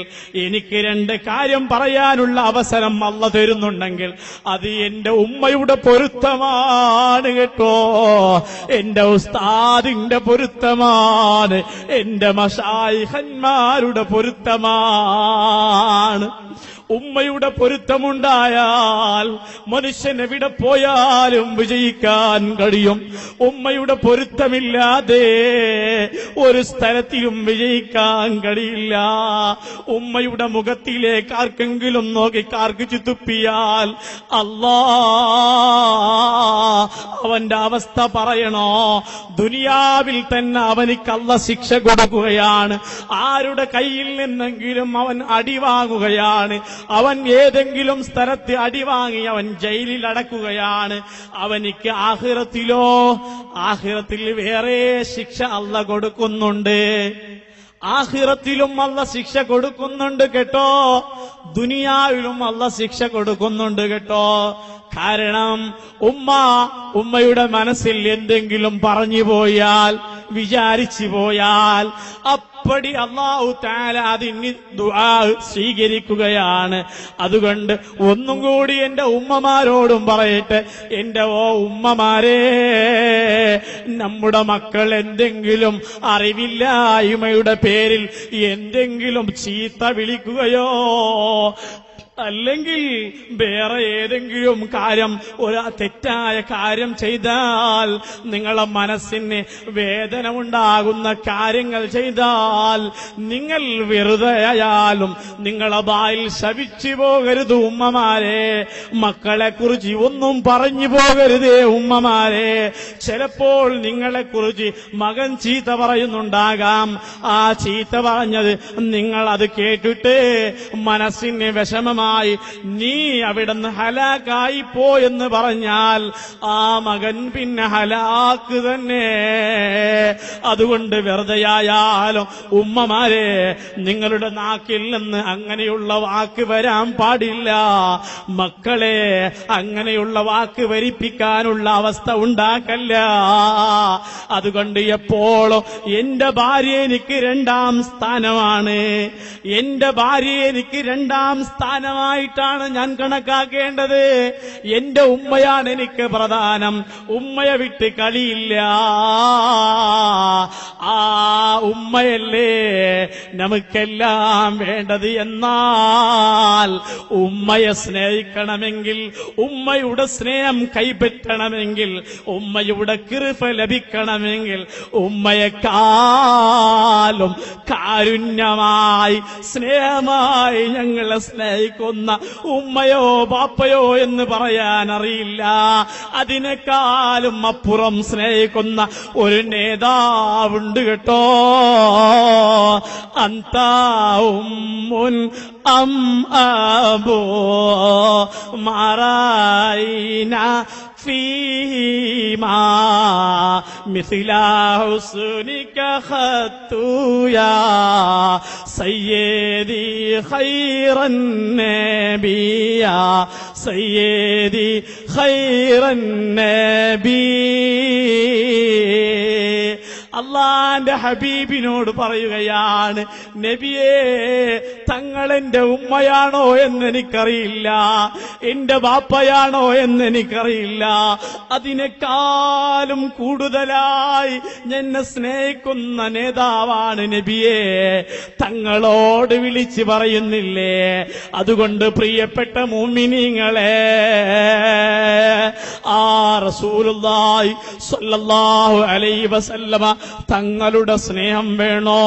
എനിക്ക് 2 കാര്യം പറയാനുള്ള അവസരം അല്ലാഹ് തരുന്നുണ്ടെങ്കിൽ അത് എന്റെ ഉമ്മയുടെ പൊരുത്തമാണ് കേട്ടോ. എന്റെ ഉസ്താദിന്റെ പൊരുത്തമാണ്, എന്റെ മശായിഖന്മാരുടെ പൊരുത്തമാണ്. ഉമ്മയുടെ പൊരുത്തമുണ്ടായാൽ മനുഷ്യൻ എവിടെ പോയാലും വിജയിക്കാൻ കഴിയും. ഉമ്മയുടെ പൊരുത്തമില്ലാതെ ഒരു സ്ഥലത്തിലും വിജയിക്കാൻ കഴിയില്ല. ഉമ്മയുടെ മുഖത്തിലേക്ക് ആർക്കെങ്കിലും നോക്കി കാർക്കിച്ചു തുപ്പിയാൽ അവന്റെ അവസ്ഥ പറയണോ? ദുനിയാവിൽ തന്നെ അവനിക്ക് അല്ലാഹ് ശിക്ഷ കൊടുക്കുകയാണ്. ആരുടെ കയ്യിൽ നിന്നെങ്കിലും അവൻ അടിവാങ്ങുകയാണ്. അവൻ ഏതെങ്കിലും സ്ഥലത്ത് അടിവാങ്ങി അവൻ ജയിലിൽ അടക്കുകയാണ്. അവനിക്ക് ആഖിറത്തിൽ വേറെ ശിക്ഷ അല്ലാഹ് കൊടുക്കുന്നുണ്ട്. ആഖിറത്തിലും അല്ലാഹ് ശിക്ഷ കൊടുക്കുന്നുണ്ട് കേട്ടോ. ദുനിയാവിലും അല്ലാഹ് ശിക്ഷ കൊടുക്കുന്നുണ്ട് കേട്ടോ. കാരണം ഉമ്മയുടെ മനസ്സിൽ എന്തെങ്കിലും പറഞ്ഞു പോയാൽ, വിചാരിച്ചു പോയാൽ അപ്പടി അല്ലാഹു തആല അതിന് ദുആ സ്വീകരിക്കുകയാണ്. അതുകൊണ്ട് ഒന്നും കൂടി എന്റെ ഉമ്മമാരോടും പറയട്ടെ, എന്റെ ഉമ്മമാരെ, നമ്മുടെ മക്കൾ എന്തെങ്കിലും അറിവില്ലായ്മയുടെ പേരിൽ എന്തെങ്കിലും ചീത്ത വിളിക്കുകയോ അല്ലെങ്കിൽ വേറെ ഏതെങ്കിലും കാര്യം, ഒരു തെറ്റായ കാര്യം ചെയ്താൽ, നിങ്ങളെ മനസ്സിന് വേദന ഉണ്ടാകുന്ന കാര്യങ്ങൾ ചെയ്താൽ, നിങ്ങൾ വെറുതെ ആയാലും നിങ്ങളെ വായിൽ ശപിച്ചു പോകരുത് ഉമ്മമാരെ. മക്കളെക്കുറിച്ച് ഒന്നും പറഞ്ഞു പോകരുതേ ഉമ്മമാരെ. ചിലപ്പോൾ നിങ്ങളെക്കുറിച്ച് മകൻ ചീത്ത പറയുന്നുണ്ടാകാം. ആ ചീത്ത പറഞ്ഞത് നിങ്ങൾ അത് കേട്ടിട്ട് മനസ്സിന് വിഷമമായി നീ അവിടുന്ന് ഹലാക്കായി പോയെന്ന് പറഞ്ഞാൽ ആ മകൻ പിന്നെ ഹലാക്ക് തന്നെ. അതുകൊണ്ട് വെറുതെയായാലും ഉമ്മമാരെ, നിങ്ങളുടെ നാക്കിൽ നിന്ന് അങ്ങനെയുള്ള വാക്ക് വരാൻ പാടില്ല. മക്കളെ അങ്ങനെയുള്ള വാക്ക് വരിപ്പിക്കാനുള്ള അവസ്ഥ ഉണ്ടാക്കല്ല. അതുകൊണ്ട് എപ്പോഴും എന്റെ ഭാര്യ എനിക്ക് രണ്ടാം സ്ഥാനമാണ്. എന്റെ ഭാര്യ എനിക്ക് രണ്ടാം സ്ഥാനമായിട്ടാണ് ഞാൻ കണക്കാക്കേണ്ടത്. എന്റെ ഉമ്മയാണ് എനിക്ക് പ്രധാനം. ഉമ്മയെ വിട്ട് കളിയില്ല. ആ ഉമ്മയല്ലേ നമുക്കെല്ലാം വേണ്ടത്. എന്നാൽ ഉമ്മയെ സ്നേഹിക്കണമെങ്കിൽ, ഉമ്മയുടെ സ്നേഹം കൈപ്പറ്റണമെങ്കിൽ, ഉമ്മയുടെ കൃപ ലഭിക്കണമെങ്കിൽ, ഉമ്മയെക്കാളും കാരുണ്യമായി സ്നേഹമായി ഞങ്ങളെ സ്നേഹിക്കുന്ന ഉമ്മയോ ബാപ്പയോ എന്ന് പറയാൻ അറിയില്ല. അതിനേക്കാളും അപ്പുറം സ്നേഹിക്കുന്ന ഒരു നേതാവുണ്ട് കേട്ടോ. അന്ത ഉമ്മുൻ അം അബോ മറായിന فيما مثل حسنك خط يا سيدي خير النبي يا سيدي خير النبي. അള്ളാന്റെ ഹബീബിനോട് പറയുകയാണ്, നബിയേ, തങ്ങൾ എന്റെ ഉമ്മയാണോ എന്നെനിക്കറിയില്ല, എന്റെ ബാപ്പയാണോ എന്നെനിക്കറിയില്ല. അതിനേക്കാളും കൂടുതലായി എന്നെ സ്നേഹിക്കുന്ന നേതാവാണ് നബിയേ. തങ്ങളോട് വിളിച്ചു പറയുന്നില്ലേ? അതുകൊണ്ട് പ്രിയപ്പെട്ട മുഅ്മിനീങ്ങളെ, ആ റസൂലുള്ളാഹി സ്വല്ലല്ലാഹു അലൈഹി വസല്ലമ തങ്ങളുടെ സ്നേഹം വേണോ?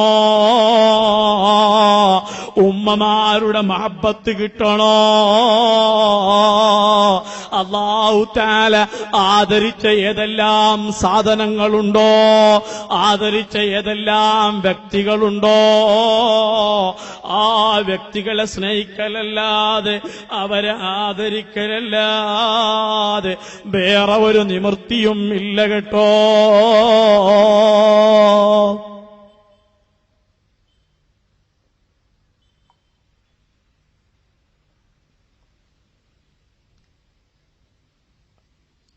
ഉമ്മമാരുടെ മഹബത്ത് കിട്ടണോ? അല്ലാഹു തആല ആദരിച്ച ഏതെല്ലാം സാധനങ്ങളുണ്ടോ, ആദരിച്ച ഏതെല്ലാം വ്യക്തികളുണ്ടോ, ആ വ്യക്തികളെ സ്നേഹിക്കലല്ലാതെ, അവരെ ആദരിക്കലല്ലാതെ വേറെ ഒരു നിവൃത്തിയും ഇല്ല കേട്ടോ.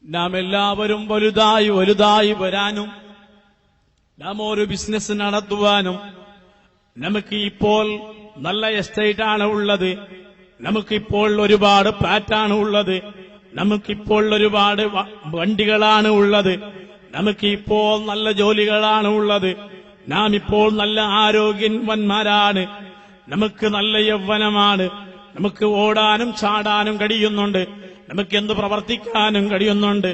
നാം എല്ലാവരും വലുതായി വലുതായി വരാനും, നാം ഒരു ബിസിനസ് നടത്തുവാനും, നമുക്ക് ഇപ്പോൾ നല്ല എസ്റ്റേറ്റാണ് ഉള്ളത്, നമുക്കിപ്പോൾ ഒരുപാട് ഫ്ലാറ്റാണ് ഉള്ളത്, നമുക്കിപ്പോൾ ഒരുപാട് വണ്ടികളാണ് ഉള്ളത്, നമുക്കിപ്പോൾ നല്ല ജോലികളാണ് ഉള്ളത്, നാം ഇപ്പോൾ നല്ല ആരോഗ്യവാന്മാരാണ്, നമുക്ക് നല്ല യൗവനമാണ്, നമുക്ക് ഓടാനും ചാടാനും കഴിയുന്നുണ്ട്, നമുക്ക് എന്ത് പ്രവർത്തിക്കാനും കഴിയുന്നുണ്ട്.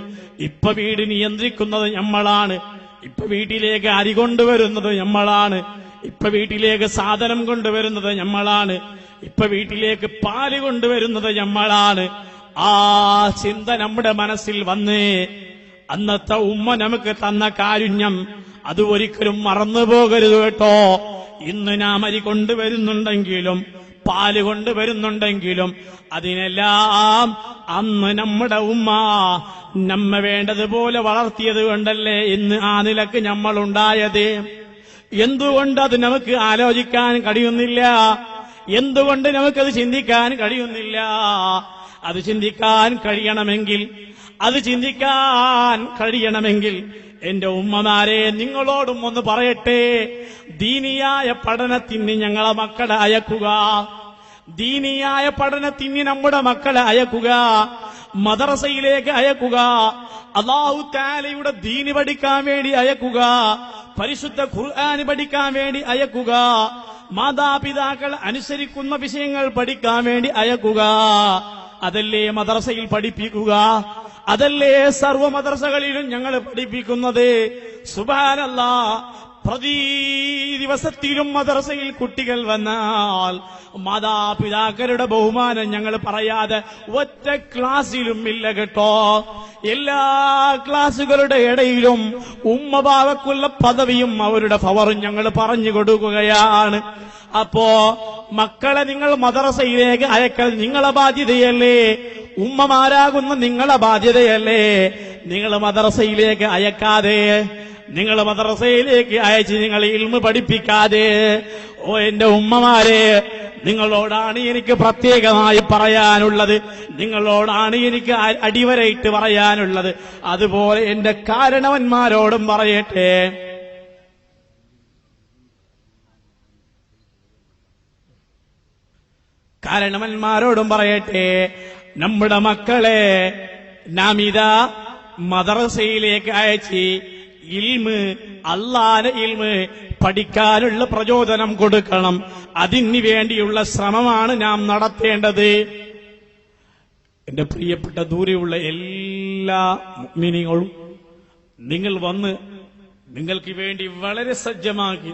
ഇപ്പൊ വീട് നിയന്ത്രിക്കുന്നത് നമ്മളാണ്, ഇപ്പൊ വീട്ടിലേക്ക് അരി കൊണ്ടുവരുന്നത് നമ്മളാണ്, ഇപ്പൊ വീട്ടിലേക്ക് സാധനം കൊണ്ടുവരുന്നത് നമ്മളാണ്, ഇപ്പൊ വീട്ടിലേക്ക് പാല് കൊണ്ടുവരുന്നത് നമ്മളാണ്. ആ ചിന്ത നമ്മുടെ മനസ്സിൽ വന്ന് അന്നത്തെ ഉമ്മ നമുക്ക് തന്ന കാരുണ്യം അത് ഒരിക്കലും മറന്നു പോകരുത് കേട്ടോ. ഇന്ന് നാം അരി കൊണ്ടുവരുന്നുണ്ടെങ്കിലും പാല് കൊണ്ടുവരുന്നുണ്ടെങ്കിലും അതിനെല്ലാം അന്ന് നമ്മുടെ ഉമ്മ നമ്മെ വേണ്ടതുപോലെ വളർത്തിയത് കൊണ്ടല്ലേ ഇന്ന് ആ നിലക്ക് നമ്മളുണ്ടായത്. എന്തുകൊണ്ട് അത് നമുക്ക് ആലോചിക്കാൻ കഴിയുന്നില്ല? എന്തുകൊണ്ട് നമുക്കത് ചിന്തിക്കാൻ കഴിയുന്നില്ല? അത് ചിന്തിക്കാൻ കഴിയണമെങ്കിൽ എന്റെ ഉമ്മമാരെ, നിങ്ങളോടും ഒന്ന് പറയട്ടെ, ദീനിയായ പഠനത്തിന് ഞങ്ങളെ മക്കളെ അയക്കുക, ദീനിയായ പഠനത്തിന് നമ്മുടെ മക്കളെ അയക്കുക, മദ്രസയിലേക്ക് അയക്കുക, അല്ലാഹു തആലയുടെ ദീന് പഠിക്കാൻ വേണ്ടി അയക്കുക, പരിശുദ്ധ ഖുർആൻ പഠിക്കാൻ വേണ്ടി അയക്കുക, മാതാപിതാക്കൾ അനുസരിക്കുന്ന വിഷയങ്ങൾ പഠിക്കാൻ വേണ്ടി അയക്കുക. അതല്ലേ മദ്രസയിൽ പഠിപ്പിക്കുക, അതല്ലേ സർവ്വ മദ്രസകളിലും ഞങ്ങൾ പഠിപ്പിക്കുന്നത്. സുബ്ഹാനല്ലാഹ്, പ്രതി ദിവസത്തിലും മദ്രസയിൽ കുട്ടികൾ വന്നാൽ മാതാപിതാക്കളുടെ ബഹുമാനം ഞങ്ങൾ പറയാതെ ഒറ്റ ക്ലാസ്സിലും ഇല്ല കേട്ടോ. എല്ലാ ക്ലാസുകളുടെ ഇടയിലും ഉമ്മബാവക്കുള്ള പദവിയും അവരുടെ പവറും ഞങ്ങൾ പറഞ്ഞു കൊടുക്കുകയാണ്. അപ്പോ മക്കളെ നിങ്ങൾ മദ്രസയിലേക്ക് അയക്കൽ നിങ്ങളെ ബാധ്യതയല്ലേ? ഉമ്മമാരാകുന്ന നിങ്ങളെ ബാധ്യതയല്ലേ? നിങ്ങൾ മദ്രസയിലേക്ക് അയക്കാതെ, നിങ്ങൾ മദ്രസയിലേക്ക് അയച്ച് നിങ്ങൾ ഇൽമ് പഠിപ്പിക്കാതെ, ഓ എന്റെ ഉമ്മമാരെ, നിങ്ങളോടാണ് എനിക്ക് പ്രത്യേകമായി പറയാനുള്ളത്, നിങ്ങളോടാണ് എനിക്ക് അടിവരയിട്ട് പറയാനുള്ളത്. അതുപോലെ എന്റെ കാരണവന്മാരോടും പറയട്ടെ. കാരണവന്മാരോടും പറയട്ടെ, നമ്മുടെ മക്കളെ നാം ഇതാ മദ്രസയിലേക്ക് അയച്ച് ഇൽമ്, അല്ലാഹുവിന്റെ ഇൽമ് പഠിക്കാനുള്ള പ്രചോദനം കൊടുക്കണം. അതിന് വേണ്ടിയുള്ള ശ്രമമാണ് നാം നടത്തേണ്ടത്. എന്റെ പ്രിയപ്പെട്ട ദൂരെയുള്ള എല്ലാ മുഅ്മിനീങ്ങളും നിങ്ങൾ വന്ന് നിങ്ങൾക്ക് വേണ്ടി വളരെ സജ്ജമാക്കി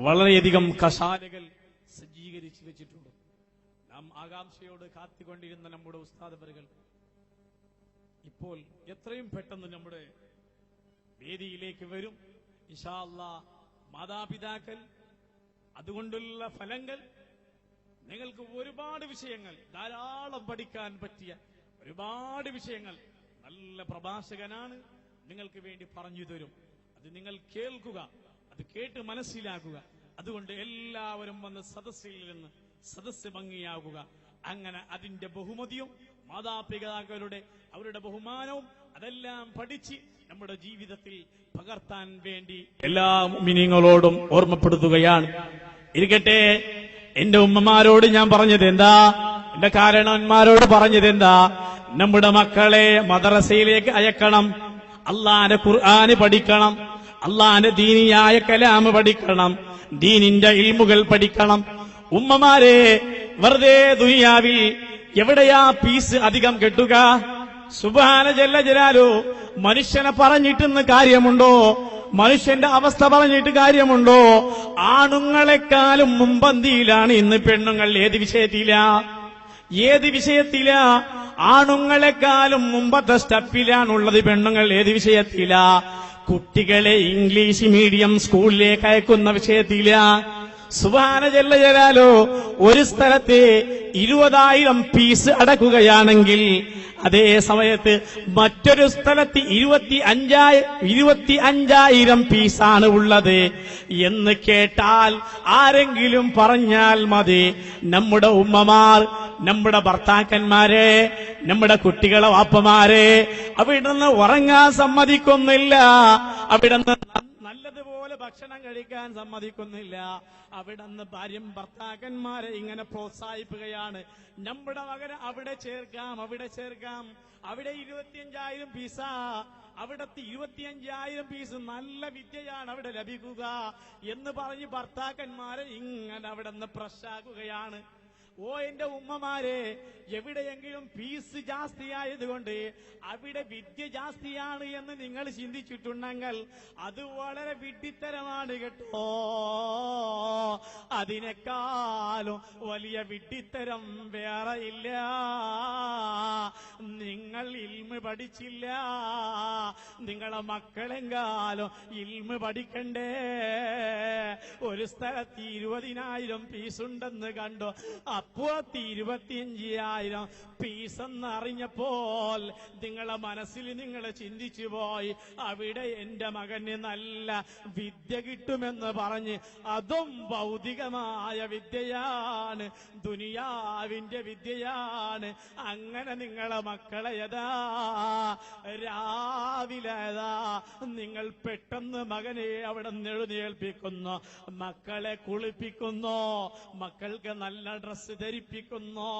വളരെയധികം കസാലകൾ സജ്ജീകരിച്ചു വെച്ചിട്ടുണ്ട്. നാം ആകാംക്ഷയോട് കാത്തുകൊണ്ടിരുന്ന നമ്മുടെ ഉസ്താദവറുകൾ ഇപ്പോൾ എത്രയും പെട്ടെന്ന് നമ്മുടെ വേദിയിലേക്ക് വരും ഇൻഷാ അല്ലാഹ്. മാതാപിതാക്കൾ, അതുകൊണ്ടുള്ള ഫലങ്ങൾ, നിങ്ങൾക്ക് ഒരുപാട് വിഷയങ്ങൾ, ധാരാളം പഠിക്കാൻ പറ്റിയ ഒരുപാട് വിഷയങ്ങൾ നല്ല പ്രഭാഷകനാണ് നിങ്ങൾക്ക് വേണ്ടി പറഞ്ഞു തരും. അത് നിങ്ങൾ കേൾക്കുക, അത് കേട്ട് മനസ്സിലാക്കുക. അതുകൊണ്ട് എല്ലാവരും വന്ന് സദസ്സിൽ നിന്ന് സദസ്സ് ഭംഗിയാകുക. അങ്ങനെ അതിന്റെ ബഹുമതിയും മാതാപിതാക്കളുടെ അവരുടെ ബഹുമാനവും അതെല്ലാം പഠിച്ച് നമ്മുടെ ജീവിതത്തിൽ പകർത്താൻ വേണ്ടി എല്ലാ മുഅ്മിനീങ്ങളോടും ഓർമ്മപ്പെടുത്തുകയാണ്. ഇരിക്കട്ടെ, എന്റെ ഉമ്മമാരോട് ഞാൻ പറഞ്ഞത് എന്താ, എന്റെ കാരണവന്മാരോട് പറഞ്ഞത് എന്താ? നമ്മുടെ മക്കളെ മദ്രസയിലേക്ക് അയക്കണം, അല്ലാഹുവിന്റെ ഖുർആന് പഠിക്കണം, അല്ലാഹുവിന്റെ ദീനിയായ കലാമ് പഠിക്കണം, ദീനിന്റെ ഇൽമുകൾ പഠിക്കണം. ഉമ്മമാരെ, വെറുതെ ദുനിയാവിൽ എവിടെയാ പീസ് അധികം കെട്ടുക? സുബ്ഹാന ജല്ല ജലാലു, മനുഷ്യനെ പറഞ്ഞിട്ടെന്ന് കാര്യമുണ്ടോ? മനുഷ്യന്റെ അവസ്ഥ പറഞ്ഞിട്ട് കാര്യമുണ്ടോ? ആണുങ്ങളെക്കാളും മുമ്പന്തിയിലാണ് ഇന്ന് പെണ്ണുങ്ങൾ. ഏത് വിഷയത്തിലാ? ആണുങ്ങളെക്കാളും മുമ്പത്തെ സ്റ്റെപ്പിലാണുള്ളത് പെണ്ണുങ്ങൾ. ഏത് വിഷയത്തിലാ? കുട്ടികളെ ഇംഗ്ലീഷ് മീഡിയം സ്കൂളിലേക്ക് അയക്കുന്ന വിഷയത്തിലാ. സുബ്ഹാന ജല്ല ജലാലു, ഒരു സ്ഥലത്ത് 20,000 ഫീസ് അടക്കുകയാണെങ്കിൽ അതേ സമയത്ത് മറ്റൊരു സ്ഥലത്ത് 25,000 ഫീസാണ് ഉള്ളത് എന്ന് കേട്ടാൽ ആരെങ്കിലും പറഞ്ഞാൽ മതി, നമ്മുടെ ഉമ്മമാർ, നമ്മുടെ ഭർത്താക്കന്മാരെ, നമ്മുടെ കുട്ടികളെ വാപ്പമാരെ അവിടുന്ന് ഉറങ്ങാൻ സമ്മതിക്കുന്നില്ല, അവിടുന്ന് നല്ലതുപോലെ ഭക്ഷണം കഴിക്കാൻ സമ്മതിക്കുന്നില്ല. അവിടുന്ന് ഭാര്യയും ഭർത്താക്കന്മാരെ ഇങ്ങനെ പ്രോത്സാഹിപ്പിക്കുകയാണ്. നമ്മുടെ മകനെ അവിടെ ചേർക്കാം, അവിടെ 25,000 ഫീസ, അവിടത്തെ 25,000 ഫീസ് നല്ല വിദ്യയാണ് അവിടെ ലഭിക്കുക എന്ന് പറഞ്ഞ് ഭർത്താക്കന്മാരെ ഇങ്ങനെ അവിടുന്ന് പ്രശ്നാക്കുകയാണ്. ഓ എന്റെ ഉമ്മമാരെ, എവിടെയെങ്കിലും ഫീസ് ജാസ്തിയായതുകൊണ്ട് അവിടെ വിദ്യ ജാസ്തിയാണ് എന്ന് നിങ്ങൾ ചിന്തിച്ചിട്ടുണ്ടെങ്കിൽ അത് വളരെ വിഡ്ഢിത്തരമാണ് കേട്ടോ. അതിനേക്കാളും വലിയ വിഡ്ഢിത്തരം വേറെ ഇല്ല. നിങ്ങൾ ഇൽമ് പഠിച്ചില്ല, നിങ്ങളെ മക്കളെങ്കാലും ഇൽമ് പഠിക്കണ്ടേ. ഒരു സ്ഥലത്ത് 20,000 ഫീസുണ്ടെന്ന് കണ്ടു, അപ്പുറത്ത് 25,000 ഫീസെന്ന് അറിഞ്ഞപ്പോൾ നിങ്ങളെ മനസ്സിൽ നിങ്ങൾ ചിന്തിച്ചു പോയി, അവിടെ എന്റെ മകന് നല്ല വിദ്യ കിട്ടുമെന്ന് പറഞ്ഞ്. അതും ഭൗതികമായ വിദ്യയാണ്, ദുനിയാവിന്റെ വിദ്യയാണ്. അങ്ങനെ നിങ്ങളെ മക്കളെ രാവിലെ നിങ്ങൾ പെട്ടെന്ന് മകനെ അവിടെ എഴുന്നേൽപ്പിക്കുന്നു, മക്കളെ കുളിപ്പിക്കുന്നു, മക്കൾക്ക് നല്ല ഡ്രസ്സ് ധരിപ്പിക്കുന്നു.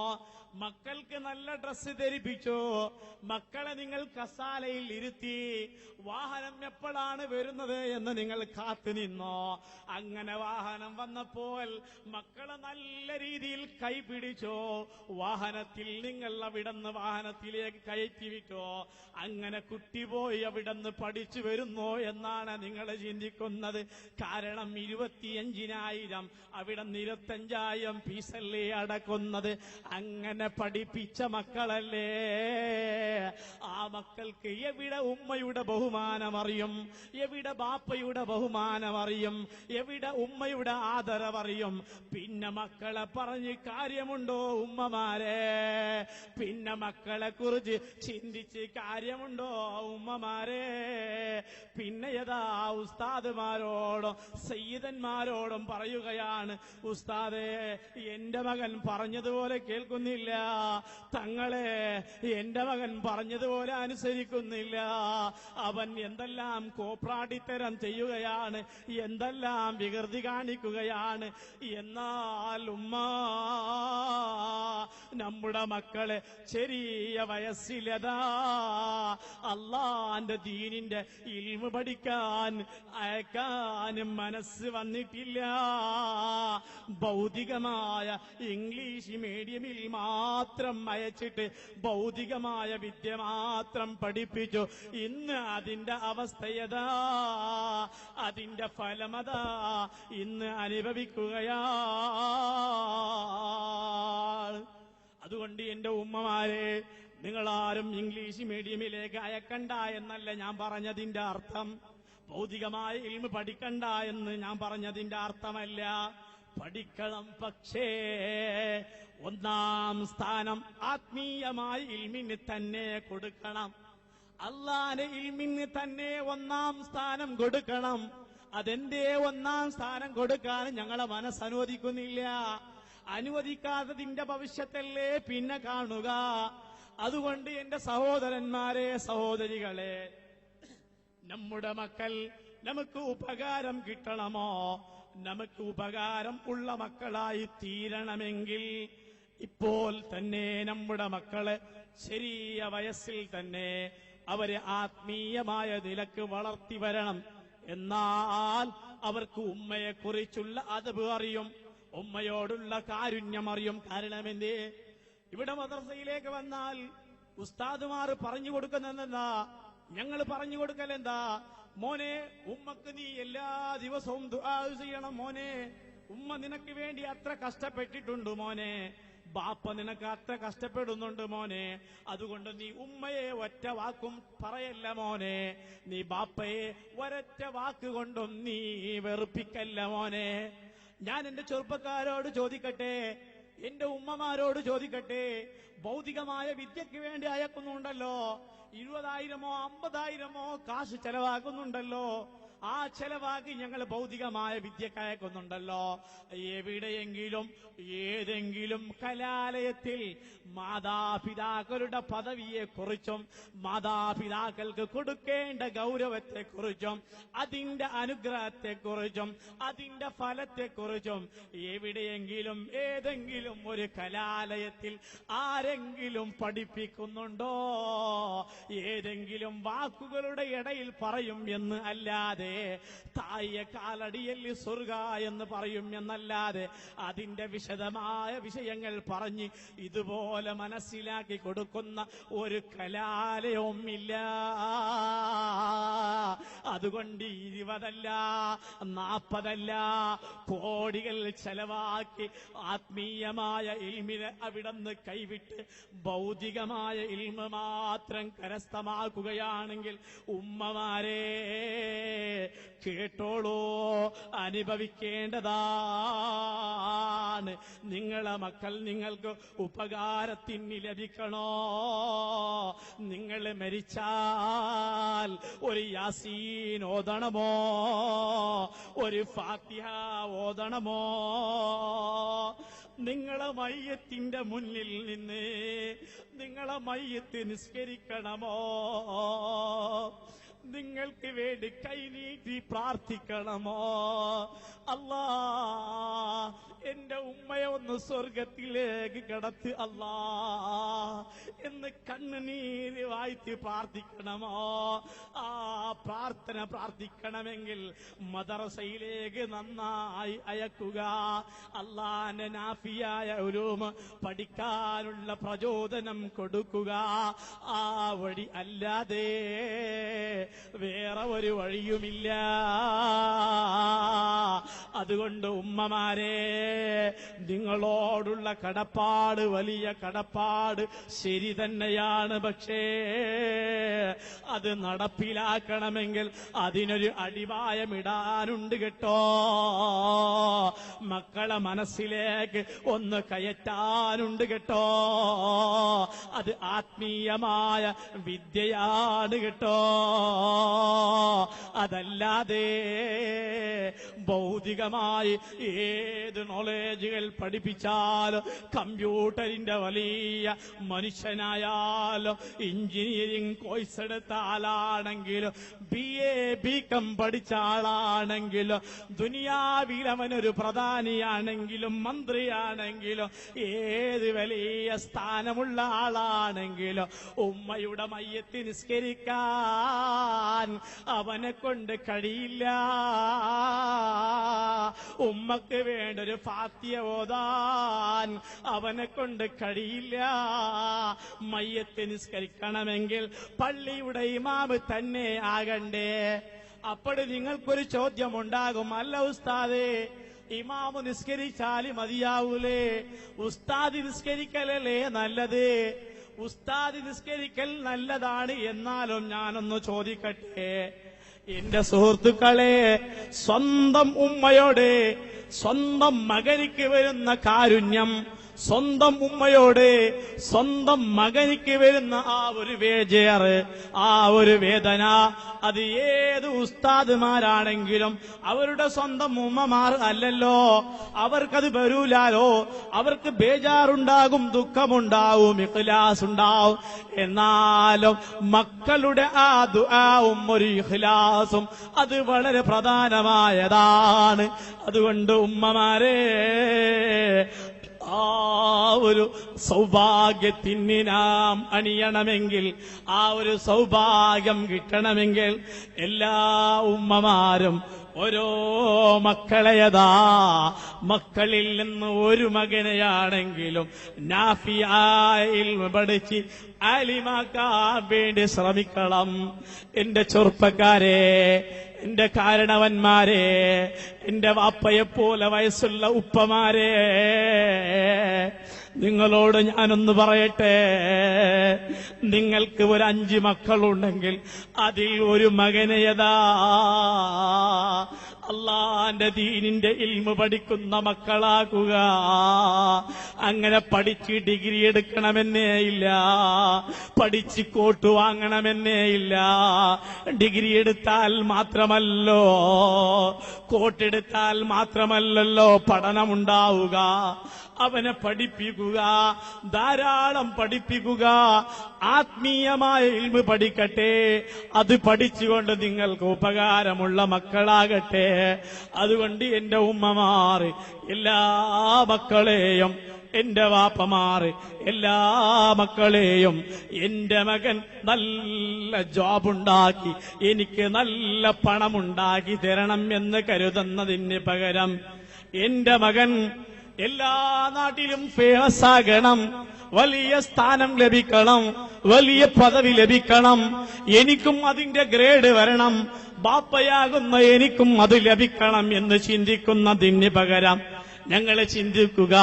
മക്കൾക്ക് നല്ല ഡ്രസ്സ് ധരിപ്പിച്ചു, മക്കളെ നിങ്ങൾ കസാലയിൽ ഇരുത്തി, വാഹനം എപ്പോഴാണ് വരുന്നത് എന്ന് നിങ്ങൾ കാത്തു നിന്നോ. അങ്ങനെ വാഹനം വന്നപ്പോൾ മക്കളെ നല്ല രീതിയിൽ കൈപിടിച്ചോ, വാഹനത്തിൽ നിങ്ങൾ അവിടുന്ന് വാഹനത്തിലേക്ക് കയറ്റി വിട്ടോ. അങ്ങനെ കുട്ടി പോയി അവിടുന്ന് പഠിച്ചു വരുന്നു എന്നാണ് നിങ്ങൾ ചിന്തിക്കുന്നത്. കാരണം 25,000 അവിടെ 25,000 ഫീസല്ലേ അടക്കുന്നത്. അങ്ങനെ പഠിപ്പിച്ച മക്കളല്ലേ, ആ മക്കൾക്ക് എവിടെ ഉമ്മയുടെ ബഹുമാനമറിയും, എവിടെ ബാപ്പയുടെ ബഹുമാനമറിയും, എവിടെ ഉമ്മയുടെ ആദരവറിയും. പിന്നെ മക്കളെ പറഞ്ഞ് കാര്യമുണ്ടോ ഉമ്മമാരെ? പിന്നെ മക്കളെ കുറിച്ച് ചിന്തിച്ച് കാര്യമുണ്ടോ ഉമ്മമാരെ? പിന്നെ ഉസ്താദുമാരോടും സയ്യിദന്മാരോടും പറയുകയാണ്, ഉസ്താദേ എന്റെ മകൻ പറഞ്ഞതുപോലെ കേൾക്കുന്നില്ല, തങ്ങളെ എന്റെ മകൻ പറഞ്ഞതുപോലെ അനുസരിക്കുന്നില്ല, അവൻ എന്തെല്ലാം കോപ്രാടിത്തരം ചെയ്യുകയാണ്, എന്തെല്ലാം വികൃതി കാണിക്കുകയാണ്. എന്നാൽ ഉമ്മ, നമ്മുടെ മക്കളെ ചെറിയ വയസ്സിലതാ അള്ളാന്റെ ദീനിന്റെ ഇൽമ് പഠിക്കാൻ അയക്കാനും മനസ്സ് വന്നിട്ടില്ല. ഭൗതികമായ ഇംഗ്ലീഷ് മീഡിയമിൽ മാത്രം അയച്ചിട്ട് ഭൗതികമായ വിദ്യ മാത്രം പഠിപ്പിച്ചു. ഇന്ന് അതിന്റെ അവസ്ഥയതാ, അതിന്റെ ഫലമതാ ഇന്ന് അനുഭവിക്കുകയാണ്. അതുകൊണ്ട് എന്റെ ഉമ്മമാരെ, നിങ്ങളാരും ഇംഗ്ലീഷ് മീഡിയമിലേക്ക് അയക്കണ്ട എന്നല്ല ഞാൻ പറഞ്ഞതിന്റെ അർത്ഥം. ഭൗതികമായ ഇൽമ് പഠിക്കണ്ട എന്ന് ഞാൻ പറഞ്ഞതിന്റെ അർത്ഥമല്ല. പഠിക്കണം, പക്ഷേ 1-ാം സ്ഥാനം ആത്മീയമായ ഇൽമിന് തന്നെ കൊടുക്കണം. അള്ളാന്റെ ഇൽമിന് തന്നെ 1-ാം സ്ഥാനം കൊടുക്കണം. അതെന്തേ 1-ാം സ്ഥാനം കൊടുക്കാൻ ഞങ്ങളെ മനസ്സനുവദിക്കുന്നില്ല? അനുവദിക്കാത്തതിന്റെ ഭവിഷ്യത്തല്ലേ പിന്നെ കാണുക. അതുകൊണ്ട് എന്റെ സഹോദരന്മാരെ, സഹോദരികളെ, നമ്മുടെ മക്കൾ നമുക്ക് ഉപകാരം കിട്ടണമോ, നമുക്ക് ഉപകാരം ഉള്ള മക്കളായി തീരണമെങ്കിൽ ഇപ്പോൾ തന്നെ നമ്മുടെ മക്കളെ ചെറിയ വയസ്സിൽ തന്നെ അവരെ ആത്മീയമായ നിലക്ക് വളർത്തി വരണം. എന്നാൽ അവർക്ക് ഉമ്മയെക്കുറിച്ചുള്ള അതബ് അറിയും, ഉമ്മയോടുള്ള കാരുണ്യം അറിയും. കാരണം എന്തേ? ഇവിടെ മദ്രസയിലേക്ക് വന്നാൽ ഉസ്താദുമാർ പറഞ്ഞു കൊടുക്കുന്നതെന്താ? ഞങ്ങൾ പറഞ്ഞു കൊടുക്കലെന്താ? മോനെ, ഉമ്മക്ക് നീ എല്ലാ ദിവസവും ദുആ ചെയ്യണം മോനെ, ഉമ്മ നിനക്ക് വേണ്ടി അത്ര കഷ്ടപ്പെട്ടിട്ടുണ്ട് മോനെ, ബാപ്പ നിനക്ക് അത്ര കഷ്ടപ്പെടുന്നുണ്ട് മോനെ, അതുകൊണ്ട് നീ ഉമ്മയെ ഒറ്റ വാക്കും പറയല്ല മോനെ, നീ ബാപ്പയെ ഒരൊറ്റ വാക്കുകൊണ്ടും നീ വെറുപ്പിക്കല്ല മോനെ. ഞാൻ എന്റെ ചെറുപ്പക്കാരോട് ചോദിക്കട്ടെ, എന്റെ ഉമ്മമാരോട് ചോദിക്കട്ടെ, ഭൗതികമായ വിദ്യയ്ക്ക് വേണ്ടി അയക്കുന്നുണ്ടല്ലോ, 20,000 50,000 കാശ് ചെലവാക്കുന്നുണ്ടല്ലോ, ആ ചെലവാക്കി ഞങ്ങൾ ഭൗതികമായ വിദ്യക്ക് അയക്കുന്നുണ്ടല്ലോ. എവിടെയെങ്കിലും ഏതെങ്കിലും കലാലയത്തിൽ മാതാപിതാക്കളുടെ പദവിയെക്കുറിച്ചും മാതാപിതാക്കൾക്ക് കൊടുക്കേണ്ട ഗൗരവത്തെക്കുറിച്ചും അതിന്റെ അനുഗ്രഹത്തെക്കുറിച്ചും അതിന്റെ ഫലത്തെക്കുറിച്ചും എവിടെയെങ്കിലും ഏതെങ്കിലും ഒരു കലാലയത്തിൽ ആരെങ്കിലും പഠിപ്പിക്കുന്നുണ്ടോ? ഏതെങ്കിലും വാക്കുകളുടെ ഇടയിൽ പറയും എന്ന് അല്ലാതെ എന്നല്ലാതെ, തായ കാലടിയല് സ്വർഗ എന്ന് പറയും എന്നല്ലാതെ അതിന്റെ വിശദമായ വിഷയങ്ങൾ പറഞ്ഞ് ഇതുപോലെ മനസ്സിലാക്കി കൊടുക്കുന്ന ഒരു കലാലയവും ഇല്ല. അതുകൊണ്ട് 20 40 കോടികൾ ചെലവാക്കി ആത്മീയമായ ഇൽമിനെ അവിടുന്ന് കൈവിട്ട് ഭൗതികമായ ഇൽമ മാത്രം കരസ്ഥമാക്കുകയാണെങ്കിൽ ഉമ്മമാരെ കേട്ടോളൂ, അനുഭവിക്കേണ്ടതാണ്. നിങ്ങളെ മക്കൾ നിങ്ങൾക്ക് ഉപകാരത്തിന് ലഭിക്കണോ? നിങ്ങൾ മരിച്ചാൽ ഒരു യാസീൻ ഓതണമോ? ഒരു ഫാത്തിഹ ഓതണമോ? നിങ്ങളെ മയ്യത്തിന്റെ മുന്നിൽ നിന്ന് നിങ്ങളെ മയ്യത്ത് നിസ്കരിക്കണമോ? നിങ്ങൾക്ക് വേണ്ടി കൈനീട്ടി പ്രാർത്ഥിക്കണമോ? അല്ലാ, എന്റെ ഉമ്മയെ ഒന്ന് സ്വർഗത്തിലേക്ക് കടത്തി അല്ലാ എന്ന് കണ്ണുനീര് വായിച്ച് പ്രാർത്ഥിക്കണമോ? ആ പ്രാർത്ഥന പ്രാർത്ഥിക്കണമെങ്കിൽ മദ്രസയിലേക്ക് നന്നായി അയക്കുക. അല്ലാഹുവിന്റെ നാഫിയായ ഉലൂമ് പഠിക്കാനുള്ള പ്രചോദനം കൊടുക്കുക. ആ വഴി അല്ലാതെ വേറെ ഒരു വഴിയുമില്ല. അതുകൊണ്ട് ഉമ്മമാരെ, നിങ്ങളോടുള്ള കടപ്പാട് വലിയ കടപ്പാട് ശരി തന്നെയാണ്. പക്ഷേ അത് നടപ്പിലാക്കണമെങ്കിൽ അതിനൊരു അടിവായമിടാനുണ്ട് കേട്ടോ. മക്കളെ മനസ്സിലേക്ക് ഒന്ന് കയറ്റാനുണ്ട് കേട്ടോ. അത് ആത്മീയമായ വിദ്യയാണ് കേട്ടോ. അതല്ലാതെ ഭൗതികമായി ഏത് നോളേജുകൾ പഠിപ്പിച്ചാലും, കമ്പ്യൂട്ടറിന്റെ വലിയ മനുഷ്യനായാലും, എഞ്ചിനീയറിംഗ് കോഴ്സ് എടുത്ത ആളാണെങ്കിലും, BA BCom പഠിച്ച ആളാണെങ്കിലും, ദുനിയാവിൽ അവനൊരു പ്രധാനിയാണെങ്കിലും മന്ത്രിയാണെങ്കിലും ഏത് വലിയ സ്ഥാനമുള്ള ആളാണെങ്കിലും ഉമ്മയുടെ മയ്യത്ത് നിസ്കരിക്കാൻ അവനെ കൊണ്ട് കഴിയില്ല. ഉമ്മക്ക് വേണ്ടൊരു ഫാത്തിഹ ഓതാൻ അവനെ കൊണ്ട് കഴിയില്ല. മയ്യത്ത് നിസ്കരിക്കണമെങ്കിൽ പള്ളിയുടെ ഇമാമ് തന്നെ ആകണ്ടേ? അപ്പോൾ നിങ്ങൾക്കൊരു ചോദ്യമുണ്ടാകും, അല്ല ഉസ്താദേ, ഇമാമ് നിസ്കരിച്ചാല് മതിയാവൂലേ? ഉസ്താദ് നിസ്കരിക്കലല്ലേ നല്ലത്? ഉസ്താദ് നിസ്കരിക്കൽ നല്ലതാണ്. എന്നാലും ഞാനൊന്ന് ചോദിക്കട്ടെ, എന്റെ സുഹൃത്തുക്കളെ, സ്വന്തം ഉമ്മയോട് സ്വന്തം മകനിക്ക് വരുന്ന കാരുണ്യം, സ്വന്തം ഉമ്മയോട് സ്വന്തം മകനിക്ക് വരുന്ന ആ ഒരു വേജേറ്, ആ ഒരു വേദന, അത് ഏത് ഉസ്താദുമാരാണെങ്കിലും അവരുടെ സ്വന്തം ഉമ്മമാർ അല്ലല്ലോ. അവർക്കത് വരൂലാലോ. അവർക്ക് ബേജാറുണ്ടാകും, ദുഃഖമുണ്ടാവും, ഇഖ്ലാസ് ഉണ്ടാവും. എന്നാലും മക്കളുടെ ആ ദുആവും ഒരു ഇഖ്ലാസും അത് വളരെ പ്രധാനമായതാണ്. അതുകൊണ്ട് ഉമ്മമാരെ, ആ ഒരു സൗഭാഗ്യത്തിന് നാം അണിയണമെങ്കിൽ, ആ ഒരു സൗഭാഗ്യം കിട്ടണമെങ്കിൽ എല്ലാ ഉമ്മമാരും ഓരോ മക്കളെയതാ മക്കളിൽ നിന്ന് ഒരു മകനെയാണെങ്കിലും നാഫിയായ ഇൽമ് പഠിച്ച് ആലിമാക്കാൻ വേണ്ടി ശ്രമിക്കണം. എന്റെ ചെറുപ്പക്കാരെ, എന്റെ കാരണവന്മാരെ, എന്റെ വാപ്പയെപ്പോലെ വയസ്സുള്ള ഉപ്പമാരെ, നിങ്ങളോട് ഞാനൊന്ന് പറയട്ടെ. നിങ്ങൾക്ക് ഒരു 5 മക്കളുണ്ടെങ്കിൽ അതിൽ ഒരു മകനെയതാ അള്ളാന്റെ ദീനിന്റെ ഇൽമ് പഠിക്കുന്ന മക്കളാക്കുക. അങ്ങനെ പഠിച്ച് ഡിഗ്രി എടുക്കണമെന്നേ ഇല്ല, പഠിച്ച് കോട്ട് വാങ്ങണമെന്നേ ഇല്ല. ഡിഗ്രി എടുത്താൽ മാത്രമല്ലോ, കോട്ടെടുത്താൽ മാത്രമല്ലല്ലോ പഠനമുണ്ടാവുക. അവനെ പഠിപ്പിക്കുക, ധാരാളം പഠിപ്പിക്കുക. ആത്മീയമായ ഇൽമ് പഠിക്കട്ടെ. അത് പഠിച്ചുകൊണ്ട് നിങ്ങൾക്ക് ഉപകാരമുള്ള മക്കളാകട്ടെ. അതുകൊണ്ട് എന്റെ ഉമ്മമാർ എല്ലാ മക്കളെയും എന്റെ വാപ്പമാറ് എല്ലാ മക്കളെയും എന്റെ മകൻ നല്ല ജോബുണ്ടാക്കി എനിക്ക് നല്ല പണമുണ്ടാക്കി തരണം എന്ന് കരുതുന്നതിന് പകരം എന്റെ മകൻ എല്ലാ നാട്ടിലും ഫേമസ് ആകണം, വലിയ സ്ഥാനം ലഭിക്കണം, വലിയ പദവി ലഭിക്കണം, എനിക്കും അതിന്റെ ഗ്രേഡ് വരണം, ബാപ്പയാകുന്ന എനിക്കും അത് ലഭിക്കണം എന്ന് ചിന്തിക്കുന്നതിന് പകരം ഞങ്ങൾ ചിന്തിക്കുക,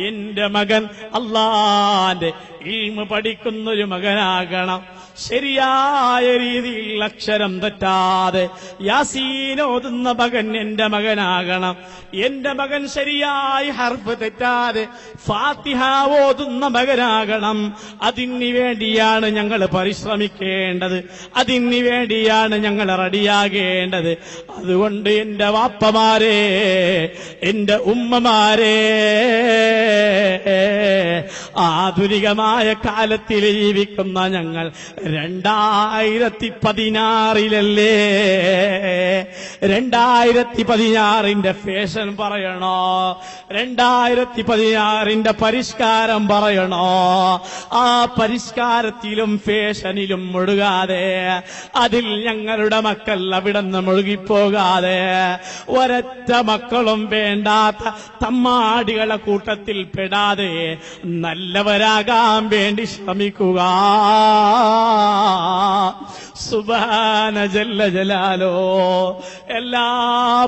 എന്റെ മകൻ അല്ലാന്റെ ഇൽമ് പഠിക്കുന്നൊരു മകനാകണം, ശരിയായ രീതിയിൽ അക്ഷരം തെറ്റാതെ യാസീൻ ഓതുന്ന മകൻ എന്റെ മകനാകണം, എന്റെ മകൻ ശരിയായി ഹർഫ് തെറ്റാതെ ഫാത്തിഹ ഓതുന്ന മകനാകണം. അതിന് വേണ്ടിയാണ് ഞങ്ങൾ പരിശ്രമിക്കേണ്ടത്, അതിന് വേണ്ടിയാണ് ഞങ്ങൾ റെഡിയാകേണ്ടത്. അതുകൊണ്ട് എന്റെ വാപ്പമാരെ, എന്റെ ഉമ്മമാരെ, ആധുനികമായ കാലത്തിൽ ജീവിക്കുന്ന ഞങ്ങൾ 2016 2016 ഫാഷൻ പറയണോ, 2016 പരിഷ്കാരം പറയണോ? ആ പരിഷ്കാരത്തിലും ഫാഷനിലും മുഴുകാതെ, അതിൽ ഞങ്ങളുടെ മക്കൾ അവിടെ നിന്ന് മുഴുകിപ്പോകാതെ, ഒരൊറ്റ മക്കളും വേണ്ടാത്ത തമ്മാടികളെ കൂട്ടത്തിൽ പെടാതെ നല്ലവരാകാൻ വേണ്ടി ശ്രമിക്കുക. സുബ്ഹാന ജല്ല ജലാലോ. എല്ലാ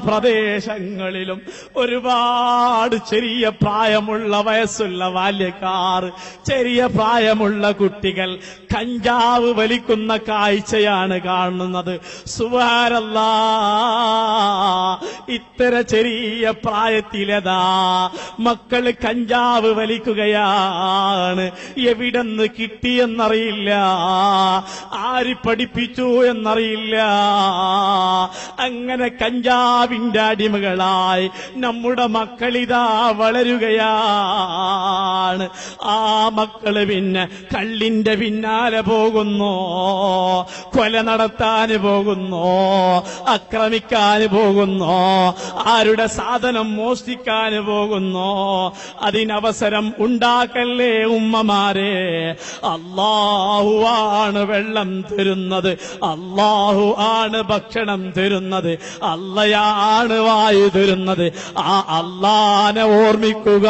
പ്രദേശങ്ങളിലും ഒരുപാട് ചെറിയ പ്രായമുള്ള വയസ്സുള്ള ബാല്യക്കാർ, ചെറിയ പ്രായമുള്ള കുട്ടികൾ കഞ്ചാവ് വലിക്കുന്ന കാഴ്ചയാണ് കാണുന്നത്. സുബ്ഹാനല്ലാഹ്, ഇത്തര ചെറിയ പ്രായത്തിലതാ മക്കള് കഞ്ചാവ് വലിക്കുകയാണ്. എവിടെന്ന് കിട്ടിയെന്നറിയില്ല, ആര് പഠിപ്പിച്ചു എന്നറിയില്ല. അങ്ങനെ കഞ്ചാവിന്റെ അടിമകളായി നമ്മുടെ മക്കളിതാ വളരുകയാണ്. ആ മക്കള് പിന്നെ കള്ളിന്റെ പിന്നാലെ പോകുന്നു, കൊല നടത്താൻ പോകുന്നു, ആക്രമിക്കാൻ പോകുന്നു, ആരുടെ സാധനം മോഷ്ടിക്കാൻ പോകുന്നു. അതിനവസരം ഉണ്ടാക്കല്ലേ ഉമ്മമാരെ. അല്ലാഹു ആണ് വെള്ളം തരുന്നത്, അല്ലാഹു ആണ് ഭക്ഷണം തരുന്നത്, അല്ലയാണ് വായു തരുന്നത്. ആ അല്ലാനെ ഓർമ്മിക്കുക.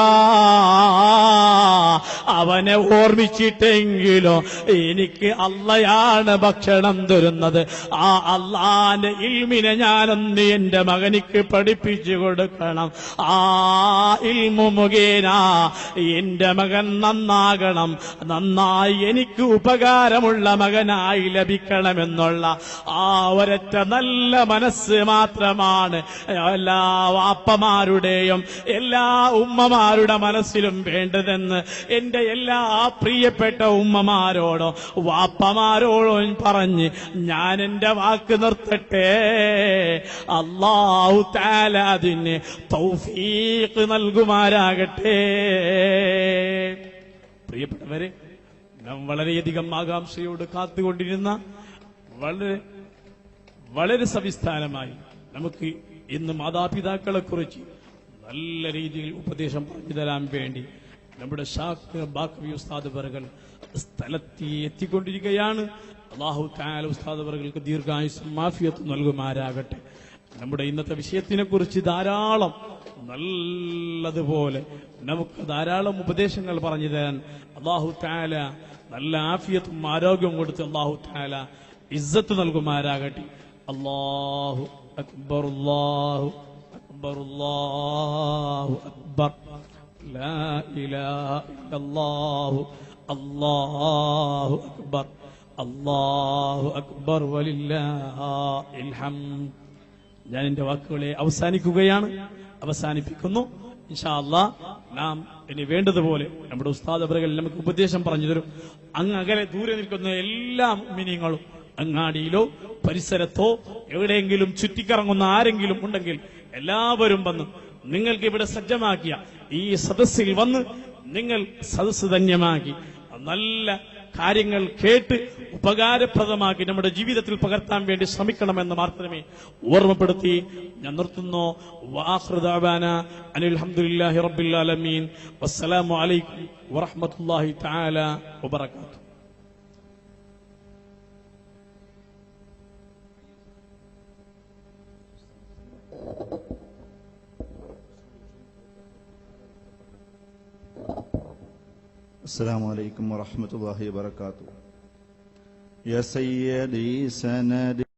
അവനെ ഓർമ്മിച്ചിട്ടെങ്കിലോ എനിക്ക് അല്ലയാണ് ഭക്ഷണം തരുന്നത്. ആ അല്ലാന്റെ ഇൽമിനെ ഞാനൊന്ന് എന്റെ മകനിക്ക് പഠിപ്പിച്ചു കൊടുക്കണം. ആ ഇൽമു മുഖേന എന്റെ മകൻ നന്നാകണം, നന്നായി എനിക്ക് ഉപകാരമുള്ള മകനായി ലഭിക്കണമെന്നുള്ള ആ ഒരൊറ്റ നല്ല മനസ്സ് മാത്രമാണ് എല്ലാ വാപ്പമാരുടെയും എല്ലാ ഉമ്മമാരുടെ മനസ്സിലും വേണ്ടതെന്ന് എന്റെ എല്ലാ പ്രിയപ്പെട്ട ഉമ്മമാരോടും വാപ്പമാരോടും പറഞ്ഞ് ഞാൻ എന്റെ വാക്ക് നിർത്തട്ടെ. അല്ലാഹു തആല അതിന് തൗഫീഖ് നൽകുമാരാകട്ടെ. പ്രിയപ്പെട്ടവരെ, നാം വളരെയധികം ആകാംക്ഷയോട് കാത്തുകൊണ്ടിരുന്ന വളരെ സവിസ്താരമായി നമുക്ക് ഇന്ന് മാതാപിതാക്കളെ കുറിച്ച് നല്ല രീതിയിൽ ഉപദേശം പറഞ്ഞു തരാൻ വേണ്ടി നമ്മുടെ ഷാഖ് ബാഖവി ഉസ്താദ് വർകൾ സ്ഥലത്ത് എത്തിക്കൊണ്ടിരിക്കുകയാണ്. അല്ലാഹു തആല ഉസ്താദ് വർകൾക്ക് ദീർഘായുസ്സും ആഫിയത്തും നൽകുമാരാകട്ടെ. നമ്മുടെ ഇന്നത്തെ വിഷയത്തിനെ കുറിച്ച് ധാരാളം നല്ലതുപോലെ നമുക്ക് ധാരാളം ഉപദേശങ്ങൾ പറഞ്ഞു തരാൻ അല്ലാഹു തആല നല്ല ആഫിയത്തും ആരോഗ്യവും കൊടുത്ത് അല്ലാഹു തആല ഇസ്സത്ത് നൽകുമാരാകട്ടെ. അല്ലാഹു അക്ബർ, അല്ലാഹു അക്ബർ, അല്ലാഹു അക്ബർ, ലാ ഇലാഹ ഇല്ലല്ലാഹു, അല്ലാഹു അക്ബർ, അല്ലാഹു അക്ബർ, വലില്ലാഹിൽ ഹംദ്. ഞാൻ എന്റെ വാക്കുകളെ അവസാനിപ്പിക്കുന്നു. ഇൻഷാ അല്ലാഹ് നാം ഇനി വേണ്ടതുപോലെ നമ്മുടെ ഉസ്താദ് അവറുകൾ നമുക്ക് ഉപദേശം പറഞ്ഞു തരും. അകലെ ദൂരെ നിൽക്കുന്ന എല്ലാ മുഅ്മിനീങ്ങളും അങ്ങാടിയിലോ പരിസരത്തോ എവിടെയെങ്കിലും ചുറ്റിക്കറങ്ങുന്ന ആരെങ്കിലും ഉണ്ടെങ്കിൽ എല്ലാവരും വന്ന് നിങ്ങൾക്ക് ഇവിടെ സജ്ജമാക്കിയ ഈ സദസ്സിൽ വന്ന് നിങ്ങൾ സദസ്സ് ധന്യമാക്കി നല്ല കാര്യങ്ങൾ കേട്ട് ഉപകാരപ്രദമാക്കി നമ്മുടെ ജീവിതത്തിൽ പകർത്താൻ വേണ്ടി ശ്രമിക്കണമെന്ന് മാത്രമേ ഓർമ്മപ്പെടുത്തി ഞാൻ നിർത്തുന്നു. വആഖിറു ദഅവാനാ അനിൽ ഹംദുലില്ലാഹി റബ്ബിൽ ആലമീൻ. വസ്സലാമു അലൈക്കും വറഹ്മത്തുള്ളാഹി തആല വബറകാതുഹു. السلام عليكم ورحمة الله وبركاته. يا سيدي سند